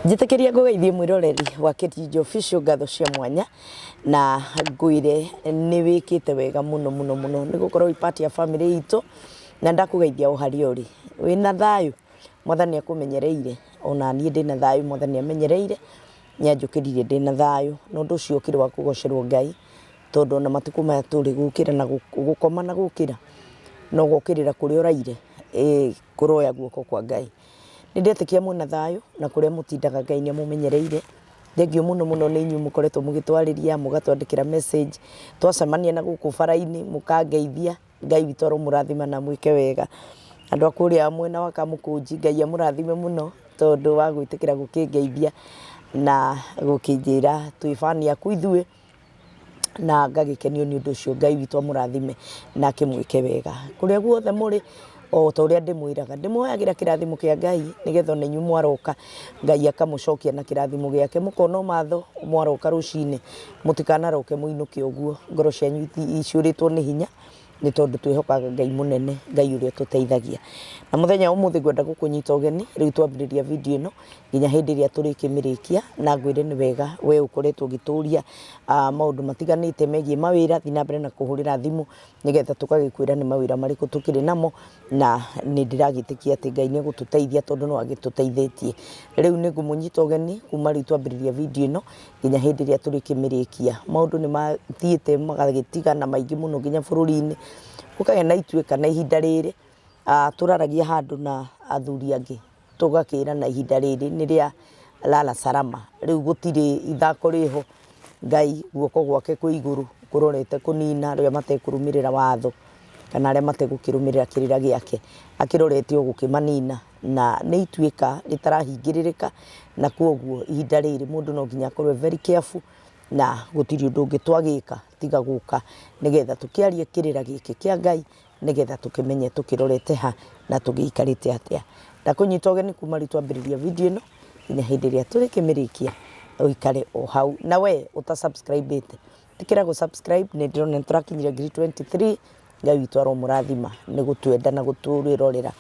Njitekeria ngugeithie mwiroreri wa Kĩrinji Official ngatho cia mwanya na ngwire ni wikite wega muno ni gukorwo ipati ya family itu na ndakugeithia uhari uri wina thayu mwathani akumenyereire ona nie ndina thayu mwathani amenyereire nyanjukiririe ndina thayu no ndu ucio ukiri wa kugocerwo Ngai tondu na matuku maya turi gukira na gukoma na gukira no gukirira kuri uraire kuroya guoko kwa Ngai nindetikia muna thayu na kuria mutindaga Ngai ni mumenyereire thengio muno ni inyu mukoretwo mugitwariria mugatwandikira message twacemania na guku faraini mukangeithia Ngai witoro murathima na mwike wega andu akuria amwe na wakamukunji Ngai amurathime muno tondu wa gwitikira gukingeithia na gukinjira twifani aku ithue na ngagikenio ni undu ucio Ngai witwo murathime na kimwike wega kuria guothe muri o ta uria ndimwiraga ndimoyagira kirathimo kia Ngai nigetho na inyu mwaroka Ngai akamucokia na kirathimo giake mukono matho mwaroka rucine mutikanaroke muinuke uguo ngoro cianyu iciuritwo ni hinya ni tondu twihokaga Ngai munene Ngai uria tuteithagia na muthenya umuthi gwenda gukunyita ugeni riu twambiriria video ino nginya hindi ria turikimirikia na ngwire ni wega we ukoretwo gituria maundu matiganite megie mawira thina mbere na kuhurira thimu nigetha tukagikwira ni mawira mariku tukiri namo na ni ndiragitikia ati Ngai ni gututeithia tondu no agituteithĩtie riu ni ngumunyita ugeni kuma riu twambiriria video ino nginya hindi ria turikimirikia maundu ni mathiite magagitigana maingi muno nginya bururi-ini ukage na ituika na ihinda riri turaragia handu na athuri angi tugakira na ihinda riri ni ria lala salama riu gutiri ithako riho Ngai guoko gwake kwi iguru kurorete kunina ria matekurumirira watho kana ria matekukirumirira kirira giake akirorete ugukimanina na ni ituika ritarahingiririka na kuoguo ihinda riri mundu no nginya korwe very careful na gutiri undu ungi twagika tiga guka nigetha tukiarie kirira giki kia Ngai nigetha tukimenye tukirorete ha na tugiikarite atia ndakunyita ugeni kuma ritwambiriria video ino nginya hindi ria turikimirikia uikare o hau na we utasubscribe ite tikira go subscribe ni ndirona turakinyira 23 Ngai witwaro murathima ni gutwenda na guturirorera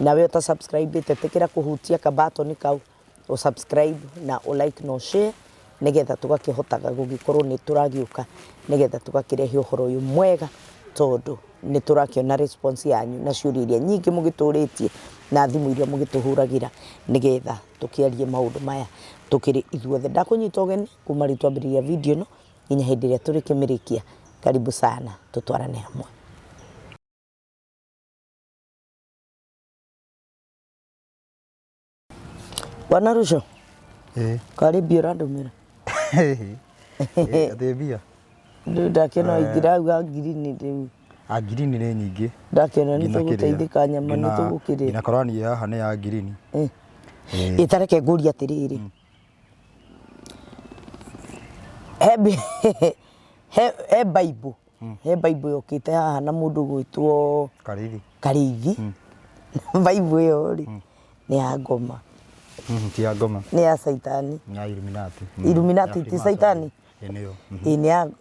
na we utasubscribe ite tikira kuhutia ka button kau o subscribe na o like no share nigetha tugakihotaga gugikorwo ni turagiuka nigetha tugakirehe uhoro uyu mwega tondu ni turakiona response yanyu na ciuriria nyingi mugituritie na thimu iria mugituhuragira nigetha tukiarie maundu maya tukiri ithuothe ndakunyita ugeni kuma ritwambiriria video ino nginya hindi ria turikimirikia karibu sana tutwarane hamwe Bwana Rusho karibu randumira Adebia ndakena igirauga girini riu girini ni nyingi ndakena ni tuguteithika nyama ni tugukirira ina korani yaha ni ya girini itareke nguri atiriri he Bible he Bible yokite haha na mundu gwitwo Karithi Bible yo ri ni ya ngoma ti ya ngoma ni ya saitani ni ya Illuminati ti saitani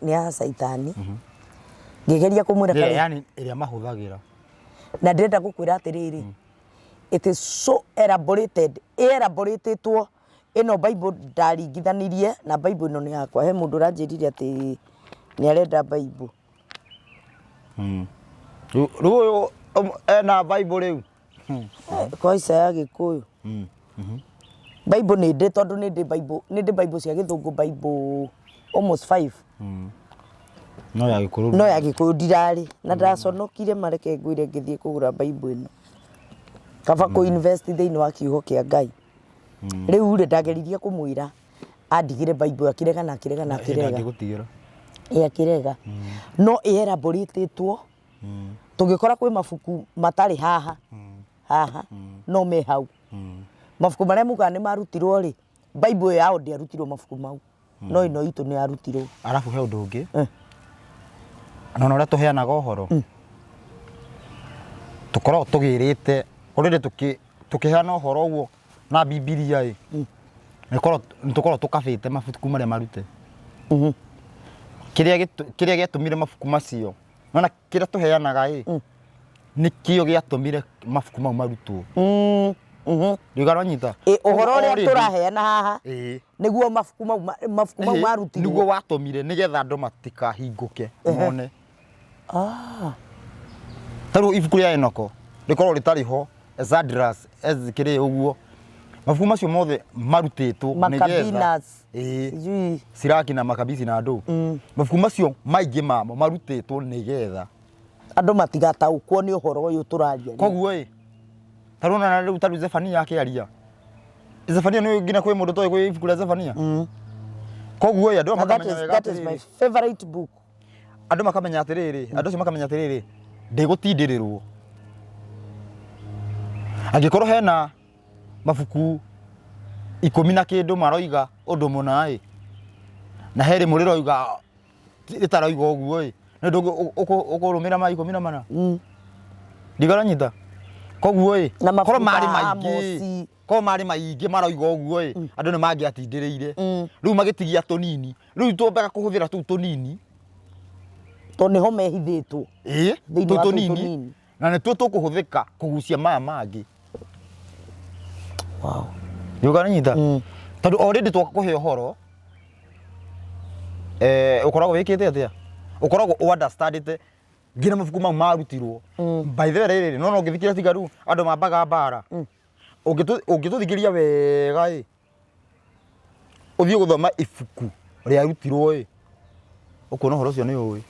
ni ya saitani ngigeria kumwira kare yani iria mahuthagira na ndenda gukwira atiriri it is so elaborated elaboratedwo ino Bible ndaringithanirie na Bible ino ni yakwa he mundu ranjirire ati ni arenda Bible ruo na Bible riu kwa Isaya Gikuyu Bible ni ndi tondu ni ndi Bible cia Githungu Bible almost 5 no ya Gikuyu ndirari na ndaconokire mareke ngwire ngithie kugura Bible ino kaba ku invest thiini wa kiugo kia Ngai riu ri ndageririe kumwira andigire Bible akirega na akirega no elaboratetwo tugikora kwi mabuku matari haha no me hau mabuku maria muga ni marutirwo ri Bible yao ndiarutirwo mabuku mau no ino itu ni arutirwo arafu he undu ungi no ora tuheanaga uhoro tukorwo tugirite urire tukiheana uhoro uo na Biblia ri nikorwo tukabite mabuku maria marute kiria giatumire mabuku macio nona kiria tuheanaga nikio giatumire mabuku mau marutwo Ndigaro nyita. Uhoro uria turaheana haha. Niguo mabuku mau marutirwo. Niguo watomire nigetha andu matikahinguke mone. Taru ibuku ria Enoko rikorwo ritari ho Esdras ezikire uguo. Mabuku macio mothe marutitwo nigetha Siraki na Makabisi na andu. Mabuku macio maingi mamo marutitwo nigetha andu matigataukwo ni uhoro uyu turaria. Koguo tarona na riu taru Zefania akiaria. Zefania ni ngina kwi mundu toy kwi ibuku ria Zefania. Koguo andu makamenya wega. That is my favorite book. Andu makamenya atiriri, andu cio makamenya atiriri, ndigutindirirwo. Angikorwo hena mabuku 10 na kindu maroiga undu muna na heri muri roiga ritaraoiga uguo ndu ukurumira ma 14 ndigara nyita. Koguo korwo mari maingi maroiga uguo andu ni mangiatindirire riu magitigia tunini riu twambaga kuhuthira tu tunini to niho mehithitwo thiini wa tunini na ni tu tukuhuthika kugucia maya mangi. Wow. Ndigara nyita. Tondu already twakuhe uhoro ukoragwo wikite atia ukoragwo understandite ngina mabuku mau marutirwo. By the way riri no ngithikira tigaru andu mambaga mbara ungituthikiria wega uthie guthoma ibuku ria rutirwo ukona horo cio ni uwi.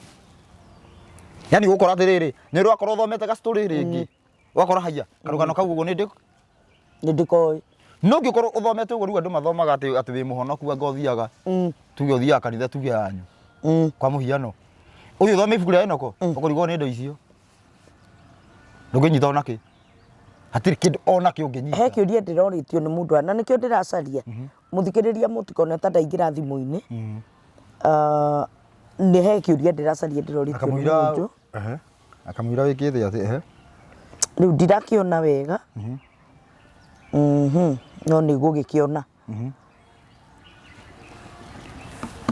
Yani gukora atiriri ni rwakorwo thomete ga story ringi wakora haya karugano kau uguo ni ndikoi no ngikorwo uthomete uguo riu andu mathomaga ati wi muhonoku anga uthiaga tuge uthiaga kanitha tuge yanyu kwa muhiano uyu thome ibuku ria Enoko ukurigwo ni ndo icio nduginyita onaki hatiri kindu onaki unginyita. He kiuria ndiroritio ni mundu na nikio ndiracaria muthikiriria mutikone ta ndaingira thimu-ini ni he kiuria ndiracaria ndiroritio ni mundu akamwira wikite ati riu ndirakiona wega no niguo gikiona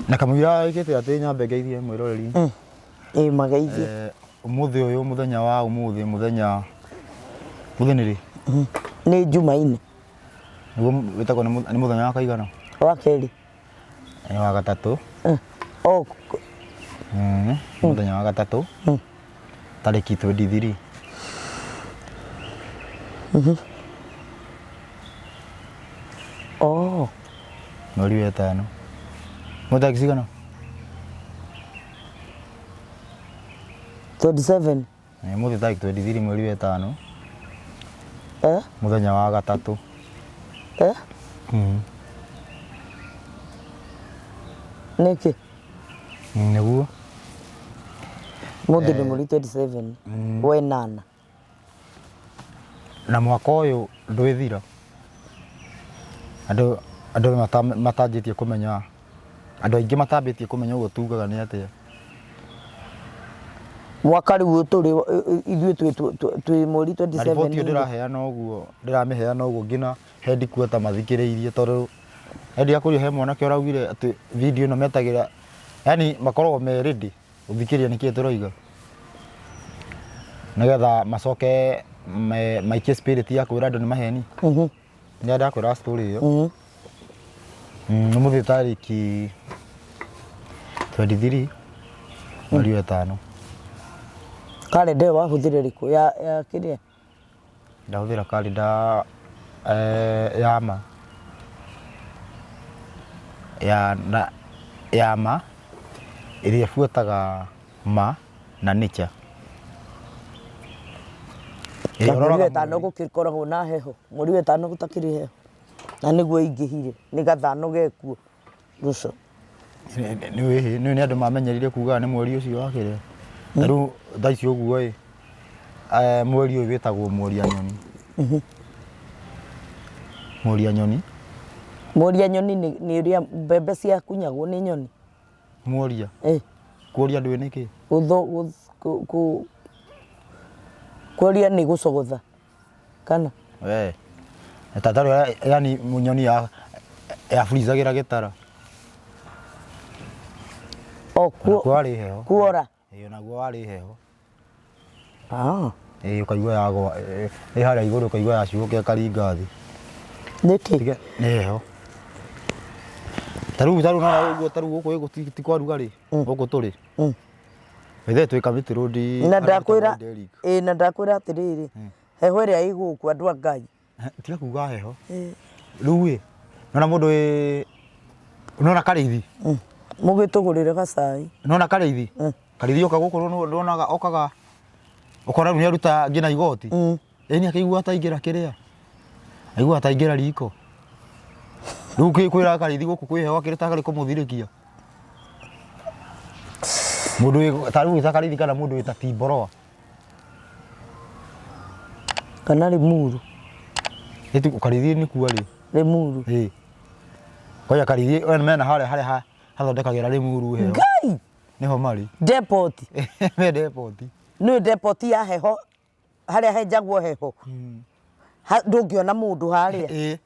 na kamwira wikite ati nyambe ngeithie mwiroreri mageithie umuthi uyu muthenya wa umuthi muthenya ri ni Jumaine niguo witagwo ni muthenya wa kaigana wa keri wa gatatu muthenya wa gatatu tariki 23 mweri wa gatano muthenya cigana 27 muthi tariki 23 mweri wa gatano muthenya wa gatatu niki niguo muthi ni mweri 27 we nana na mwaka uyu ndwithira andu matanjitie kumenya andu aingi matambitie kumenya uguo tugaga ni atia mwaka riu turi ithui twi mweri 27 riboti ndiraheana uguo ngina headquarter mathikiriirie tondu hendi akurio he mwanake uraugire ati video ino metagira yani makoragwo me ready uthikiria niki turoiga nigetha macoke maikie spirit ya kwira andu ni maheni ni ndakwira story iyo muthi tariki 23 mweri wa gatano kalenda wahuthire riku ya kiria ndahuthira kalenda ya ma iria fuataga ma na nature mweri wa gatano gukikoragwo na heho mweri wa gatano gutakiri heho na niguo ingihire ni gathano gekuo ruco ni andu mamenyerire kuga ni mweri ucio wakire riu thaici uguo mweri uyu witagwo Mworia Nyoni. Mworia Nyoni ni uria mbembe cia kunyagwo ni nyoni mworia kuria ndu niki kuria ni gucogotha kana tataru yani nyoni ya frizagira gitara kwari heho iyo naguo wari heho ukaigua yagwa haria iguru ukaigua yaciũkia karinga thĩ nĩkĩ nĩ heho tarĩu no ũguo tarĩu gũkũ tikwaruga rĩ gũkũ tũrĩ ithe twĩ Kamiti Road na ndakwĩra na ndakwĩra atĩrĩrĩ heho ĩrĩa ĩgũkũ andũ a Ngai tiga kuga heho rĩu ĩ nona mũndũ nona Karĩithi mũgĩtũgũrĩre gacai nona Karĩithi Karĩithi oka gũkũ ndonaga okaga ukora nĩ aruta ngina igoti eni akĩigua taingĩra kĩrĩa aigua taingĩra riko rĩu kwĩra Karĩithi gũkũ kwĩ heho akĩrĩtaga kũmũthirĩkia mũndũ tarĩu wĩta Karĩithi kana mũndũ wĩta Timboroa kana Limuru Karĩithi nĩ kuo rĩ Limuru koja Karĩithi mena harĩa hathondekagĩra Limuru heho Ngai nĩho marĩ depot me depot nĩ depot ya heho harĩa henjagwo heho ndũngĩona mũndũ harĩa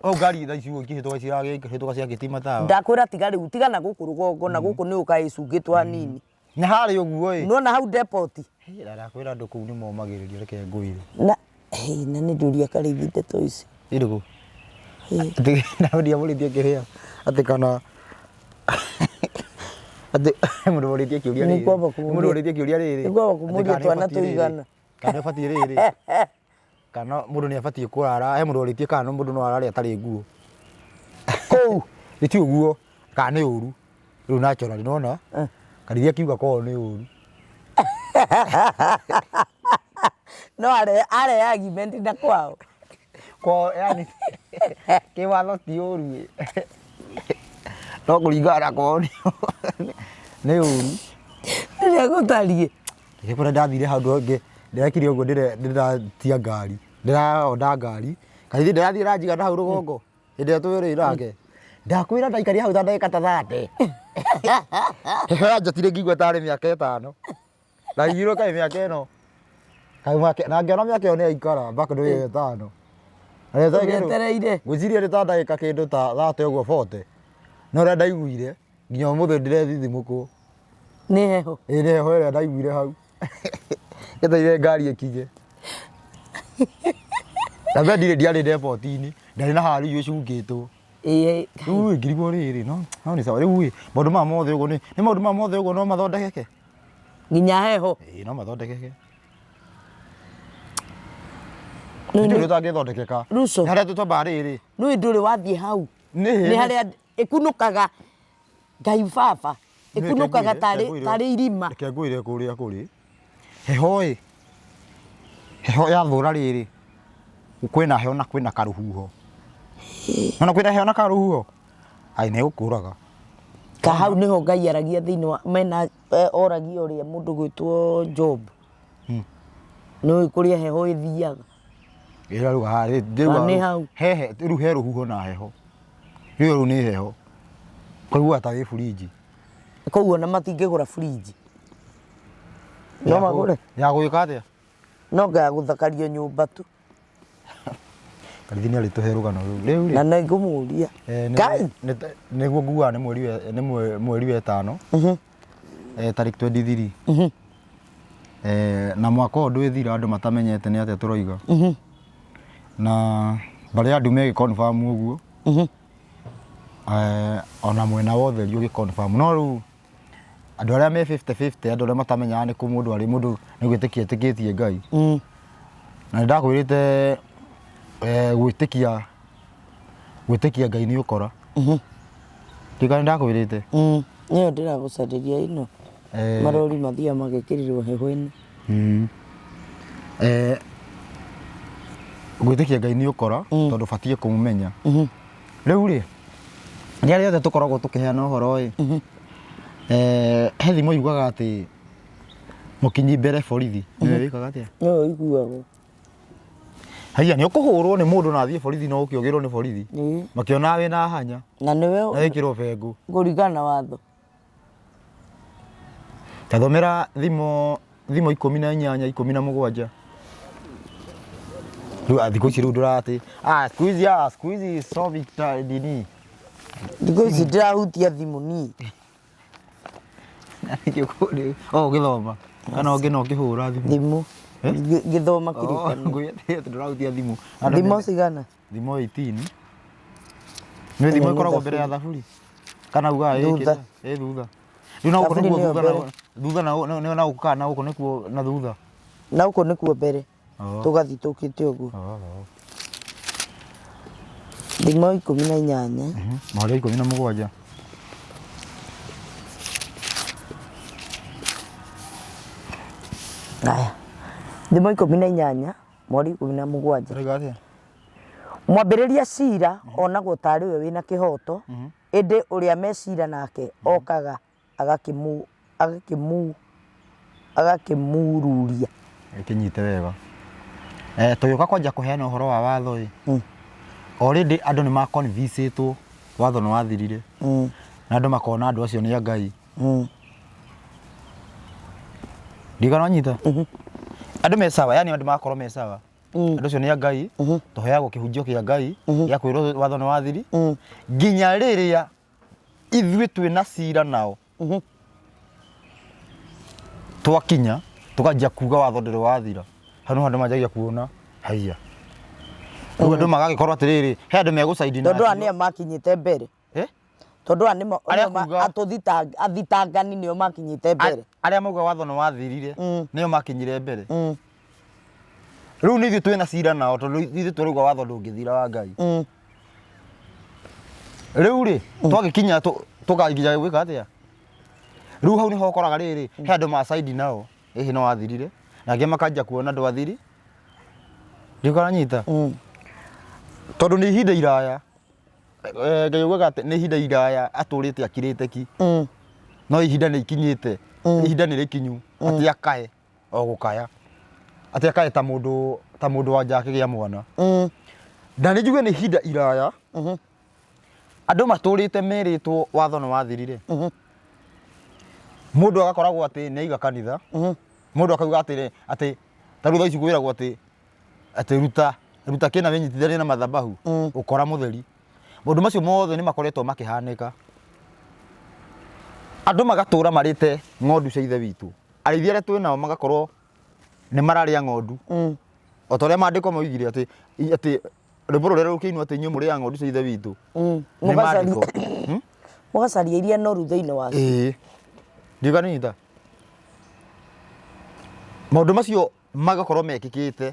au ngari thaa ici ikĩhĩtũka cia gĩtima tawa ndakwĩra tiga rĩu tiga na gũkũ rũgongo na gũkũ nĩ ũkaĩcungĩtwo hanini nĩ harĩa ũguo ĩ nona hau depot ndakwĩra andũ kũu nĩ momagĩrĩria reke ngũire na nĩ ndũria Karĩithi ndeto ici irĩkũ na ndiamũrĩtie kĩrĩa atĩ kana atĩ mũndũ ũrĩtie kĩũria rĩrĩ mũndũ ũrĩtie kĩũria rĩrĩ nĩ kwamba kũmũria twana tũigana kana ũbatiĩ rĩrĩ kana mũndũ nĩ abatiĩ kũrara he mũndũ ũrĩtie kana mũndũ no arare atarĩ nguo kũu ti ũguo kana nĩ ũru rĩu natural nĩwona Karĩithi akiuga korwo nĩ ũru no are argument na kwao yani kĩwatho ti ũru no kũringana na kwao nĩ ũru rĩrĩa gũtariĩ kũrĩa ndathire handũ hangĩ ndĩrekire ũguo ndĩratia ngari ndĩraonda ngari Karĩithi ndĩrathiĩ ranjiga na hau rũgongo hĩndĩ ĩrĩa twĩrĩire nake ndakwĩra ndaikaria hau ta ndagĩka ta 30 heho yanjatire ngĩigua tarĩ mĩaka 5 na igirwo kaĩ mĩaka ĩno na ngĩona mĩaka ĩyo nĩ yaikara mpaka ndĩ 5 Ngetereire ngwĩciria nĩ ta ndagĩka kĩndũ ta 30 ũguo 40 no ũrĩa ndaiguire nginya ũmũthĩ ndĩrethithimũkwo nĩ heho nĩ heho ĩrĩa ndaiguire hau gĩteire ngari ĩkinye na mbere ndiarĩ depot-inĩ ndarĩ na harĩa irio icungĩtwo rĩu ngirigwo rĩrĩ no nĩ sawa rĩu maũndũ maya mothe ũguo nĩ maũndũ maya mothe ũguo no mathondekeke nginya heho no mathondekeke nĩ ũtangĩthondekeka Russo harĩa tũtombaga rĩrĩ nĩ ndũrĩ wathiĩ hau nĩ harĩa ĩkunũkaga Ngai baba ĩkunũkaga tarĩ irima reke ngwĩre kũrĩa kũrĩ heho heho yathũra rĩrĩ kwĩna heho na kwĩna karũhuho na kwĩna heho na karũhuho ai nĩ gũkũraga hau nĩho Ngai aragia thĩinĩ wa mena oragia ũrĩa mũndũ gwĩtwo Job nĩ kũrĩa heho ĩthiaga ĩraruga harĩ hehe rĩu he rũhuho na heho rĩu nĩ heho koguo ta wĩ burinji koguo ona matingĩgũra burinji no magũre ya gwĩka atĩa no gagũthakario nyũmba tu Karĩithi nĩ arĩtũhe rũgano rĩu na nĩ ngũmũria Ngai nĩguo nguaga nĩ mweri wa 5 tarĩki 23 na mwaka ũyũ ndwĩthira andũ matamenyete nĩ atĩa tũroiga na barĩa andũ megĩ-confirm ũguo ona mwena wothe ũgĩ-confirm no rĩu andũ arĩa me 50-50 andũ arĩa matamenyaga nĩ kũ mũndũ arĩ mũndũ nĩ gwĩtĩkia etĩkĩtie Ngai na nĩndakwĩrĩte gwĩtĩkia Ngai nĩ ũkora tika nĩndakwĩrĩte nĩyo ndĩragũcarĩria ĩno marori mathiaga magĩkĩrĩrwo heho-inĩ gwĩtĩkia Ngai nĩ ũkora tondũ batiĩ kũmũmenya rĩu rĩ rĩrĩa rĩothe tũkoragwo tũkĩheana ũhoro ĩ he thimo yugaga atĩ mũkinyi mbere borithi nĩwe wĩkaga atĩa nĩwe iguagwo haiya nĩ ũkũhũrwo nĩ mũndũ na athiĩ borithi no ũkĩogĩrwo nĩ borithi makĩona wĩna hanya na nĩwe wĩkĩrwo bengũ kũringana watho tathomera thimo 18 17 rĩu thikũ ici rĩu ndũratĩ siku hizi so dini thikũ ici ndĩrahutia thimũ niĩ ũgĩthoma kana ũngĩ no ũkĩhũra thimũ githoma kirikani ngwĩte ndũrautia thimũ thimo cigana thimũ 18 nĩ thimũ ĩkoragwo mbere ya thaburi kana uga Thutha. thutha rĩu na gũkũ Thaburi nĩkuo nĩyo thutha na gũka na gũkũ nĩkuo na thutha na uko nikuo mbere tugathi tukite uguo thimo 18 mahari 17 aya thimo 18 mweri 17 Regatia. mwambĩrĩria cira onagwo tarĩ we wĩna kĩhoto ĩndĩ ũrĩa mecira nake okaga agakĩmururia Kinyite wega tũgĩũka kwanja kũheana ũhoro wa watho already andũ nĩ maconvincĩtwo watho nĩ wathirire na andũ makona andũ acio nĩ a Ngai ndigana wanyita andũ me sawa yani andũ makorwo me sawa andũ acio nĩ a Ngai tũheagwo kĩhunjio kĩa Ngai gĩa kwĩrwo watho nĩ wathiri nginya rĩrĩa ithuĩ twĩna cira nao twakinya tukanjia kuga watho ndĩrĩ wathira hano andũ manjagia kuona haiya rĩu andũ magagĩkorwo atĩrĩrĩ he andũ megũcaidi na tondũ anĩa makinyĩte mbere tondũ anĩmo athitangani nĩo makinyĩte mbere arĩa mauga watho nĩ wathirire nĩo makinyire mbere rĩu nĩ ithuĩ twĩna cira nao tondũ ithuĩ tũrauga watho ndũngĩthira wa Ngai rĩu rĩ twagĩkinya tũkanginya gwĩka atĩa rĩu hau nĩho ũkoraga rĩrĩ he andũ macaidi nao ĩhĩ no wathirire na angĩ makanjia kuona ndwathiri ndikananyita tondũ nĩ ihinda iraya Ngai ugaga atĩ nĩ ihinda iraya atũrĩte akirĩte ki no ihinda nĩ ikinyĩte ihinda nĩ rĩkinyu atĩ akae o gũkaya atĩ akae ta mũndũ wanja akĩgĩa mwana na nĩ njuge nĩ ihinda iraya andũ matũrĩte merĩtwo watho nĩ wathirire mũndũ agakoragwo atĩ nĩ aiga kanitha mũndũ akauga atĩ tarũ thaa ici kwĩragwo atĩ ruta kĩna wĩnyitithanie na mathabahu ũkora mũtheri maũndũ macio mothe nĩ makoretwo makĩhanĩka andũ magatũra marĩte ng'ondu cia ithe witũ arĩithia arĩa twĩ nao magakorwo nĩ mararĩa ng'ondu o ta ũrĩa maandĩko moigire atĩ rwĩmbo rũrĩa rũkĩinwo atĩ inyuĩ mũrĩaga ng'ondu cia ithe witũ nĩ maandĩko mũgacaria iria noru thĩinĩ wacio ndiganĩta maũndũ macio magakorwo mekĩkĩte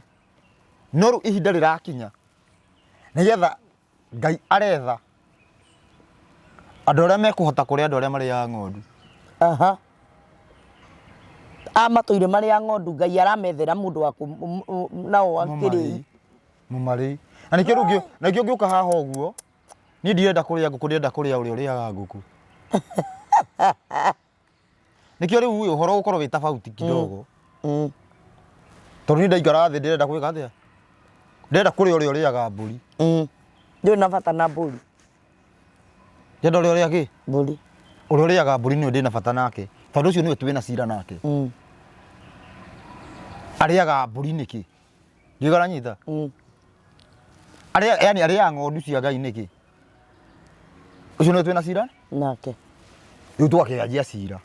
no rĩu ihinda rĩrakinya nĩgetha Ngai aretha andũ arĩa mekũhota kũrĩa andũ arĩa marĩaga ng'ondu amatũire marĩa ng'ondu Ngai aramethera mũndũ wa nao akĩrĩ mũmarĩ na nĩkĩo ngĩũka haha ũguo niĩ ndirenda kũrĩa ngũkũ ndĩrenda kũrĩa ũrĩa ũrĩaga ngũkũ nĩkĩo rĩu ũhoro ũkorwo wĩ tofauti kidogo tondũ niĩ ndaikara thĩ ndĩrenda gwĩka atĩa ndĩrenda kũrĩa ũrĩa ũrĩaga mbũri ndĩrĩ na bata na mbũri ndĩrenda ũrĩa ũrĩa kĩ mbũri ũrĩa ũrĩaga mbũri nĩwe ndĩna bata nake tondũ ũcio nĩwe twĩna cira nake arĩaga mbũri nĩkĩ ndigaranyita yani arĩaga ng'ondu cia Ngai nĩkĩ ũcio nĩwe twĩna cira nake rĩu twakĩanjia cira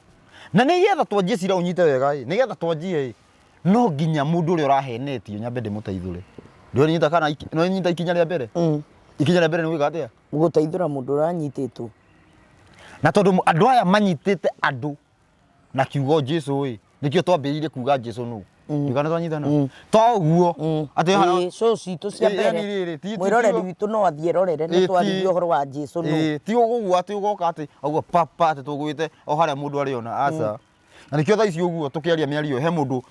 na nĩgetha twanjie cira ũnyite wega nĩgetha twanjie no nginya mũndũ ũrĩa ũrahenetio nyambe ndĩmũteithũre ndĩnyita kana no nyita ikinya rĩa mbere ikinya rĩa mbere nĩ gwĩka atĩa gũteithũra mũndũ ũranyitĩtwo na tondũ andũ aya manyitĩte andũ na kiugo Jesũ nĩkĩo twambĩrĩirie kuga Jesũ nũ ndikana twanyitana to ũguo atĩ so citũ cia mbere mwĩroreri witũ no athiĩ rorere nĩ twaririe ũhoro wa Jesũ nũ ti ũguo atĩ ũgoka atĩ ũguo papa atĩ tũgwĩte o harĩa mũndũ arĩona aca na nĩkĩo thaa ici ũguo tũkĩaria mĩario he mũndũ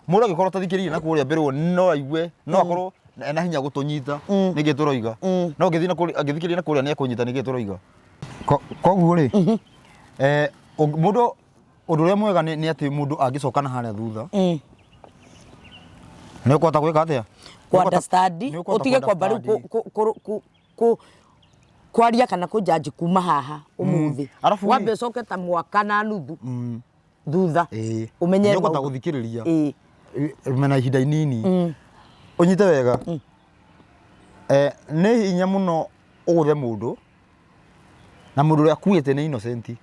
mũndũ agĩkorwo tathikĩrĩirie na kũrĩa mbere no aigue no akorwo ena hinya gũtũnyita nĩkĩ tũroiga no angĩthikĩrĩria na kũrĩa nĩ ekũnyita nĩkĩ tũroiga koguo rĩ mũndũ ũndũ ũrĩa mwega nĩ atĩ mũndũ angĩcoka na harĩa thutha nĩ ũkũhota gwĩka atĩa understand ũtige kwamba rĩu kwaria kana kũjanji kuma haha ũmũthĩ wambe ũcoke ta mwaka na nuthu thutha ũmenye ũkũhota gũthikĩrĩria mena ihinda inini ũnyite wega nĩ hinya mũno ũgũthe mũndũ na mũndũ ũrĩa akuĩte nĩ innocent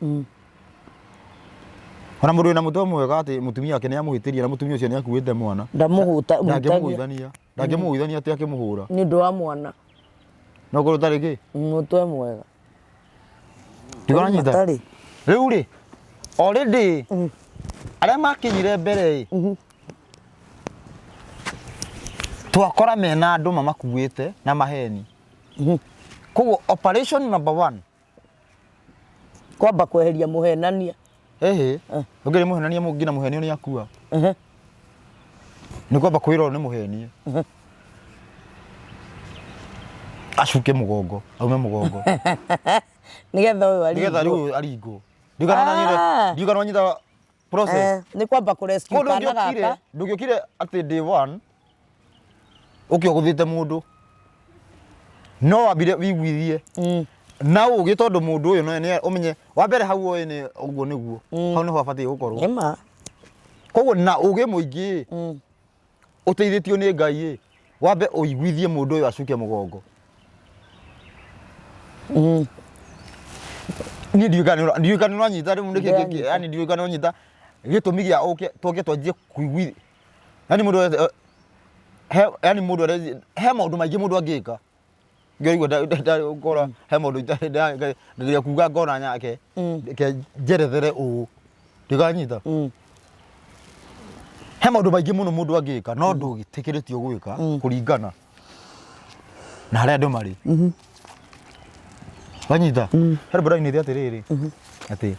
Ona mũndũ wĩna mũtwe mwega atĩ mũtumia wake nĩamũhĩtĩria na mũtumia ũcio nĩakuĩte mwana. Ndangĩmũgũithania atĩ akĩmũhũra. Nĩ ũndũ wa mwana. No korwo ũtarĩ kĩ? Mũtwe mwega. Ndũranyita. Rĩu rĩ, already arĩa makinyire mbere twakora mena andũ mamakuĩte na maheni. Koguo operation number 1 kwamba kweheria mũhenania. Ũngĩrĩ mũhenania mũngĩ na mũhenio nĩ akua. Nĩ kwamba kwĩrwo nĩ mũhenie. Acuke mũgongo, aume mũgongo. Nĩgetha ũyũ aringwo. Nĩgetha rĩu aringwo. Ndigana nyita process. Nĩ kwamba kũrescue kana gaka. Ndũgĩokire atĩ day 1 ũkĩogũthĩte mũndũ. No wambire wiguithie. Na ũgĩ tondũ mũndũ ũyũ nĩ ũmenye wa mbere hau oĩ nĩ ũguo nĩguo. Hau nĩho abatiĩ gũkorwo. Ema. Koguo na ũgĩ mũingĩ ũteithĩtio nĩ Ngai wambe ũiguithie mũndũ ũyũ acuke mũgongo. Ni ndiũkana no nyita rĩu nĩkĩ yani ndiũkana no nyita gĩtũmi gĩa ũke tũke twanjie kuiguithia. Yani mũndũ yani mũndũ he maũndũ maingĩ mũndũ angĩka. Ngĩigua ndakora he maũndũ itarĩ kuga ngona nyake ke njerethere ũũ. Ndikanyita. He maũndũ maingĩ mũno mũndũ angĩka no ndũgĩtĩkĩrĩtio gwĩka kũringana na harĩa andũ marĩ. Wanyita. Herbora-inĩ atĩrĩrĩ atĩ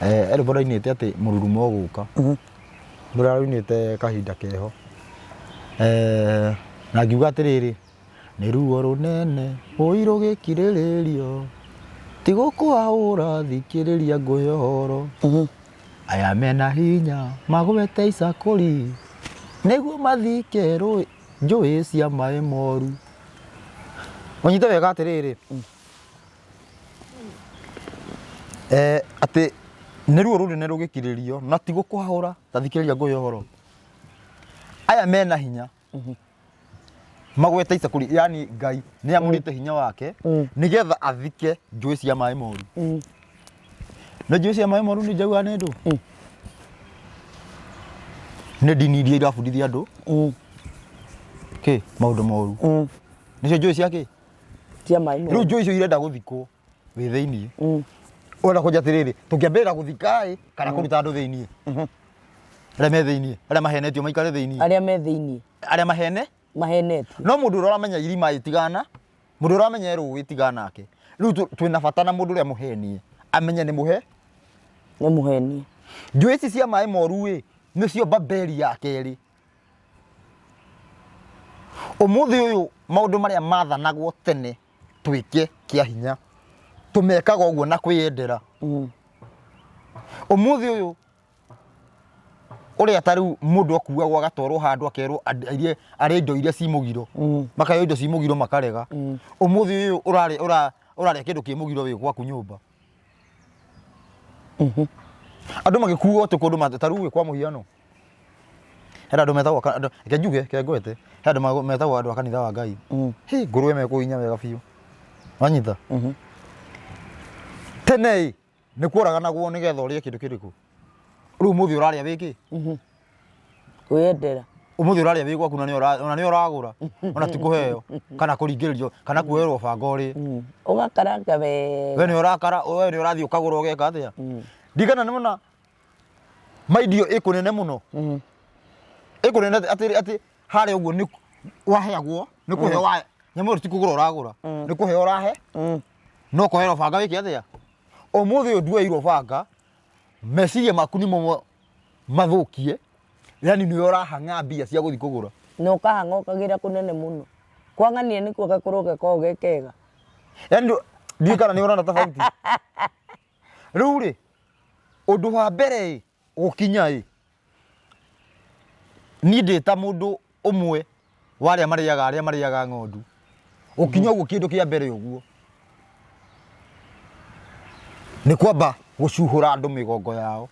herbora-inĩ atĩ mũrurumo ũgũka. Mũrurumo kahinda keho. Na ngiuga atĩrĩrĩ nĩ ruo rũnene ũirũ gĩkirĩrĩrio ti gũkũahũra thikĩrĩria ngũhe ũhoro. Aya mena hinya magwete icakũri nĩguo mathike njũĩ cia maĩ moru. Wanyita wega atĩrĩrĩ atĩ nĩ ruo rũnene rũgĩkirĩrio na ti gũkũahũra ta thikĩrĩria ngũhe ũhoro. Aya mena hinya magwete icakũri yani Ngai nĩ amũrĩte hinya wake nĩgetha athike njũĩ cia maĩ moru. Na njũĩ cia maĩ moru nĩ njauga nĩ ndũ. Nĩ ndini iria irabundithia andũ maũndũ moru. Nĩcio njũĩ cia kĩ? Cia maĩ moru. Rĩu njũĩ icio irenda gũthikwo wĩ thĩinĩ. Ona kũnja atĩrĩrĩ tũngĩambĩrĩra gũthika kana kũruta andũ thĩinĩ. Arĩa me thĩinĩ, arĩa mahenetio maikare thĩinĩ. Arĩa me thĩinĩ. Arĩa mahenetio. No mũndũ ũrĩa ũramenya irima itigana, mũndũ ũrĩa ũramenya rũĩ itigana nake. Rĩu twĩna bata na mũndũ ũrĩa mũhenie. Amenye nĩ mũhenie. Njũĩ ici cia maĩ moru nĩcio Babeli ya kerĩ. Ũmũthĩ ũyũ maũndũ marĩa mathanagwo tene twĩke kĩa hinya. Tũmekaga ũguo na kwĩyendera. Ũmũthĩ ũyũ ũrĩa tarĩu mũndũ akuagwo agatwarwo handũ akerwo arĩa indo iria ci mũgiro. Makayo indo ci mũgiro makarega. Ũmũthĩ ũyũ ũrarĩa kĩndũ kĩ mũgiro wĩ gwaku nyũmba. Andũ magĩkuo tũkũndũ tarĩu kwa mũhiano. Hena andũ metagwo ke njuge ke ngwete. He andũ metagwo andũ a kanitha wa Ngai. Ngũrũwe mekũhinya wega biũ. Wanyita. Tene nĩ kũraganagwo nĩgetha ũrĩe kĩndũ kĩrĩkũ. Rĩu mũthĩ ũrarĩa wĩkĩ? Kwĩyendera. Ũmũthĩ ũrarĩa wĩ gwaku na nĩ ũragũra ona ti kũheo kana kũringĩrĩrio kana kuoerwo banga ũrĩ. Ũgakaranga wega. We nĩ ũrathiĩ ũkagũra ũgeka atĩa? Ndigana nĩ mona maidio ĩkũnene mũno. Ĩkũnene atĩ harĩa ũguo nĩ waheagwo nĩ kũheo nyamũ ĩyo ti kũgũra ũragũra nĩ kũheo ũrahe no kũheo banga wĩke atĩa. Ũmũthĩ ũyũ ndueirwo banga meciria maku nĩmo mathũkie yani nĩ ũrahang'a mbia cia gũthiĩ kũgũra. Na ũkahang'a ũkagĩra kũnene mũno. Kwang'ania nĩkuo gakorwo gakoragwo ge kega. Yani ndirikana nĩ ũrona tofauti. Rĩu rĩ ũndũ wa mbere gũkinya niĩ ndĩ ta mũndũ ũmwe wa arĩa marĩaga ng'ondu. Gũkinya ũguo kĩndũ kĩa mbere ũguo nĩ kwamba gũcuhũra andũ mĩgongo yao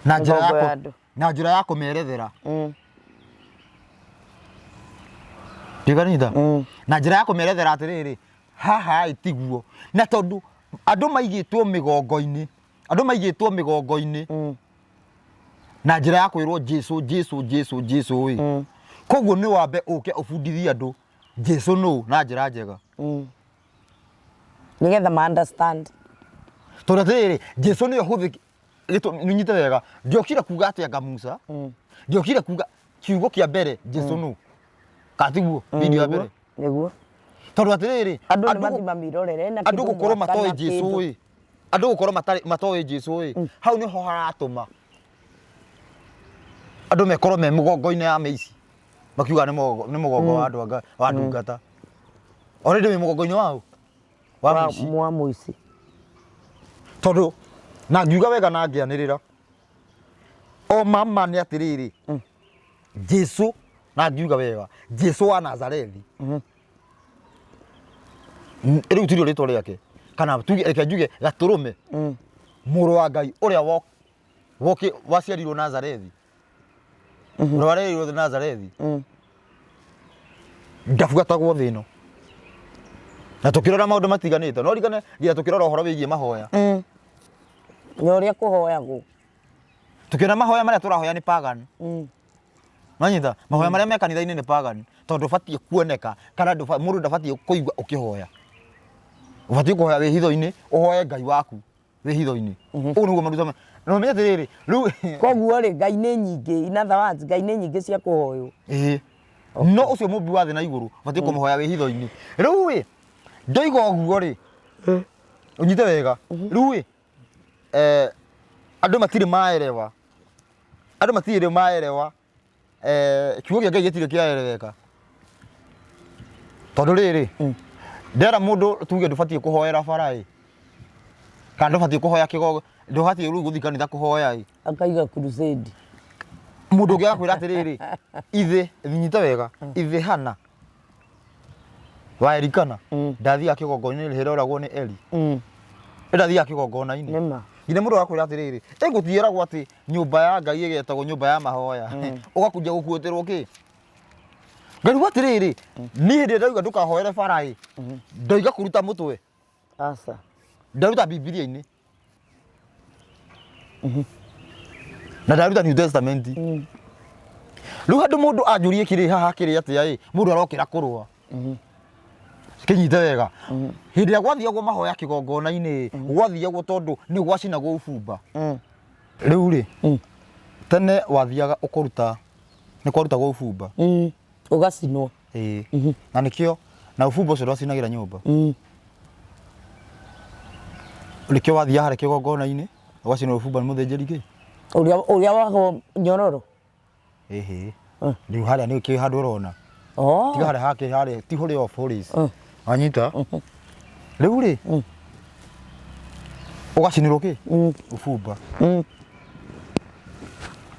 na njĩra ya kũmerethera. Ndiganĩta. Na njĩra ya kũmerethera atĩrĩrĩ haha tiguo na tondũ andũ maigĩtwo mĩgongo-inĩ andu maigitwo migongo-ini na njira ya kwirwo Jesu Jesu Jesu Jesu wi koguo ni wambe uke ubundithia andu Jesu no na njira njega nigetha ma understand tondu atiriri Jesu ni huthi nyite wega ndiokire kuga atia anga Musa ndiokire kuga kiugo kia mbere Jesu no katiguo video ya mbere niguo tondu atiriri andu ni mathima mirorere na andu gukorwo matoi Jesu wi andu gukorwo matoi Jesu wi hau ni ho haratuma andu mekorwo me mugongo-ini ya meici makiuga ni mugongo wa andu wa ndungata already me mugongo-ini wao wa meici mwa muici tondu na ngiuga wega na ngianirira o mama ni atiriri Jesu na ngiuga wega Jesu wa Nazarethi riu tirio ritwa riake kana tuge reke njuge Gaturume muru wa Ngai uria woke waciarirwo Nazarethi Rwarĩirwo Nazarethi ndabugatagwo thĩ ĩno na tukirora maundu matiganĩte no rigane nginya tukirora ũhoro wĩgiĩ mahoya na ũrĩa kũhoyagwo tukirora mahoya marĩa tũrahoya nĩ pagan manyita mahoya marĩa me kanitha-inĩ nĩ pagan tondũ ũbatiĩ kuoneka kana mũndũ ndabatiĩ kũigua ũkĩhoya ũbatiĩ kũhoya wĩ hitho-inĩ ũhoye Ngai waku wĩ hitho-inĩ ũguo nĩguo maruta no menya atiriri riu koguo ri Ngai nĩ nyingĩ in other words Ngai nĩ nyingĩ cia kũhoywo no ucio mũmbi wa thĩ na igũrũ batiĩ kũmũhoya wĩ hitho-inĩ riu ĩ ndoiga ũguo ri unyite wega riu ĩ andu matirĩ maelewa kiugo kĩa Ngai gĩtirĩ kĩaeleweka tondu rĩrĩ ndera mũndũ tuge ndũbatiĩ kũhoera bara ĩ kana ndũbatiĩ kũhoya kĩgogo ndũbatiĩ rĩu gũthiĩ kanitha kũhoya ĩ akaiga crusade mundu ũngĩ agakwĩra atĩrĩrĩ ithe nyita wega ithe Hana waerikana ndathiaga kĩgongona-inĩ rĩrĩa rĩoragwo nĩ Eli ndathiaga kĩgongona-inĩ nginya mũndũ agakwĩra atĩrĩrĩ gũtiĩragwo atĩ nyũmba ya Ngai ĩgetagwo nyũmba ya mahoya ũgakunja gũkuĩtĩrwo kĩ ngarigwo atĩrĩrĩ niĩ hĩndĩ ndauga ndũkahoere bara ĩ ndoiga kũruta mũtwe aca ndaruta Bibilia-inĩ na ndaruta New Testament riu handũ mũndũ anjũrie kĩrĩ haha kĩrĩ atĩa ĩ mũndũ arokĩra kũrũa kĩnyite wega hĩndĩ ĩrĩa gwathiagwo mahoya kĩgongona-inĩ gwathiagwo tondũ nĩ gwacinagwo ũbumba rĩu rĩ tene wathiaga ũkũruta nĩ kwarutagwo ũbumba ũgacinwo na nĩkĩo na ũbumba ũcio ndwacinagĩra nyũmba nĩkĩo wathiaga harĩ kĩgongona-inĩ ũgacinwo ũbumba nĩ mũthĩnjĩri Ngai ũrĩa waho nyororo rĩu harĩa nĩ kĩ handũ ũrona tiga harĩa hake harĩa ti Holy of Holies wanyita rĩu rĩ ũgacinĩrwo kĩ ũbumba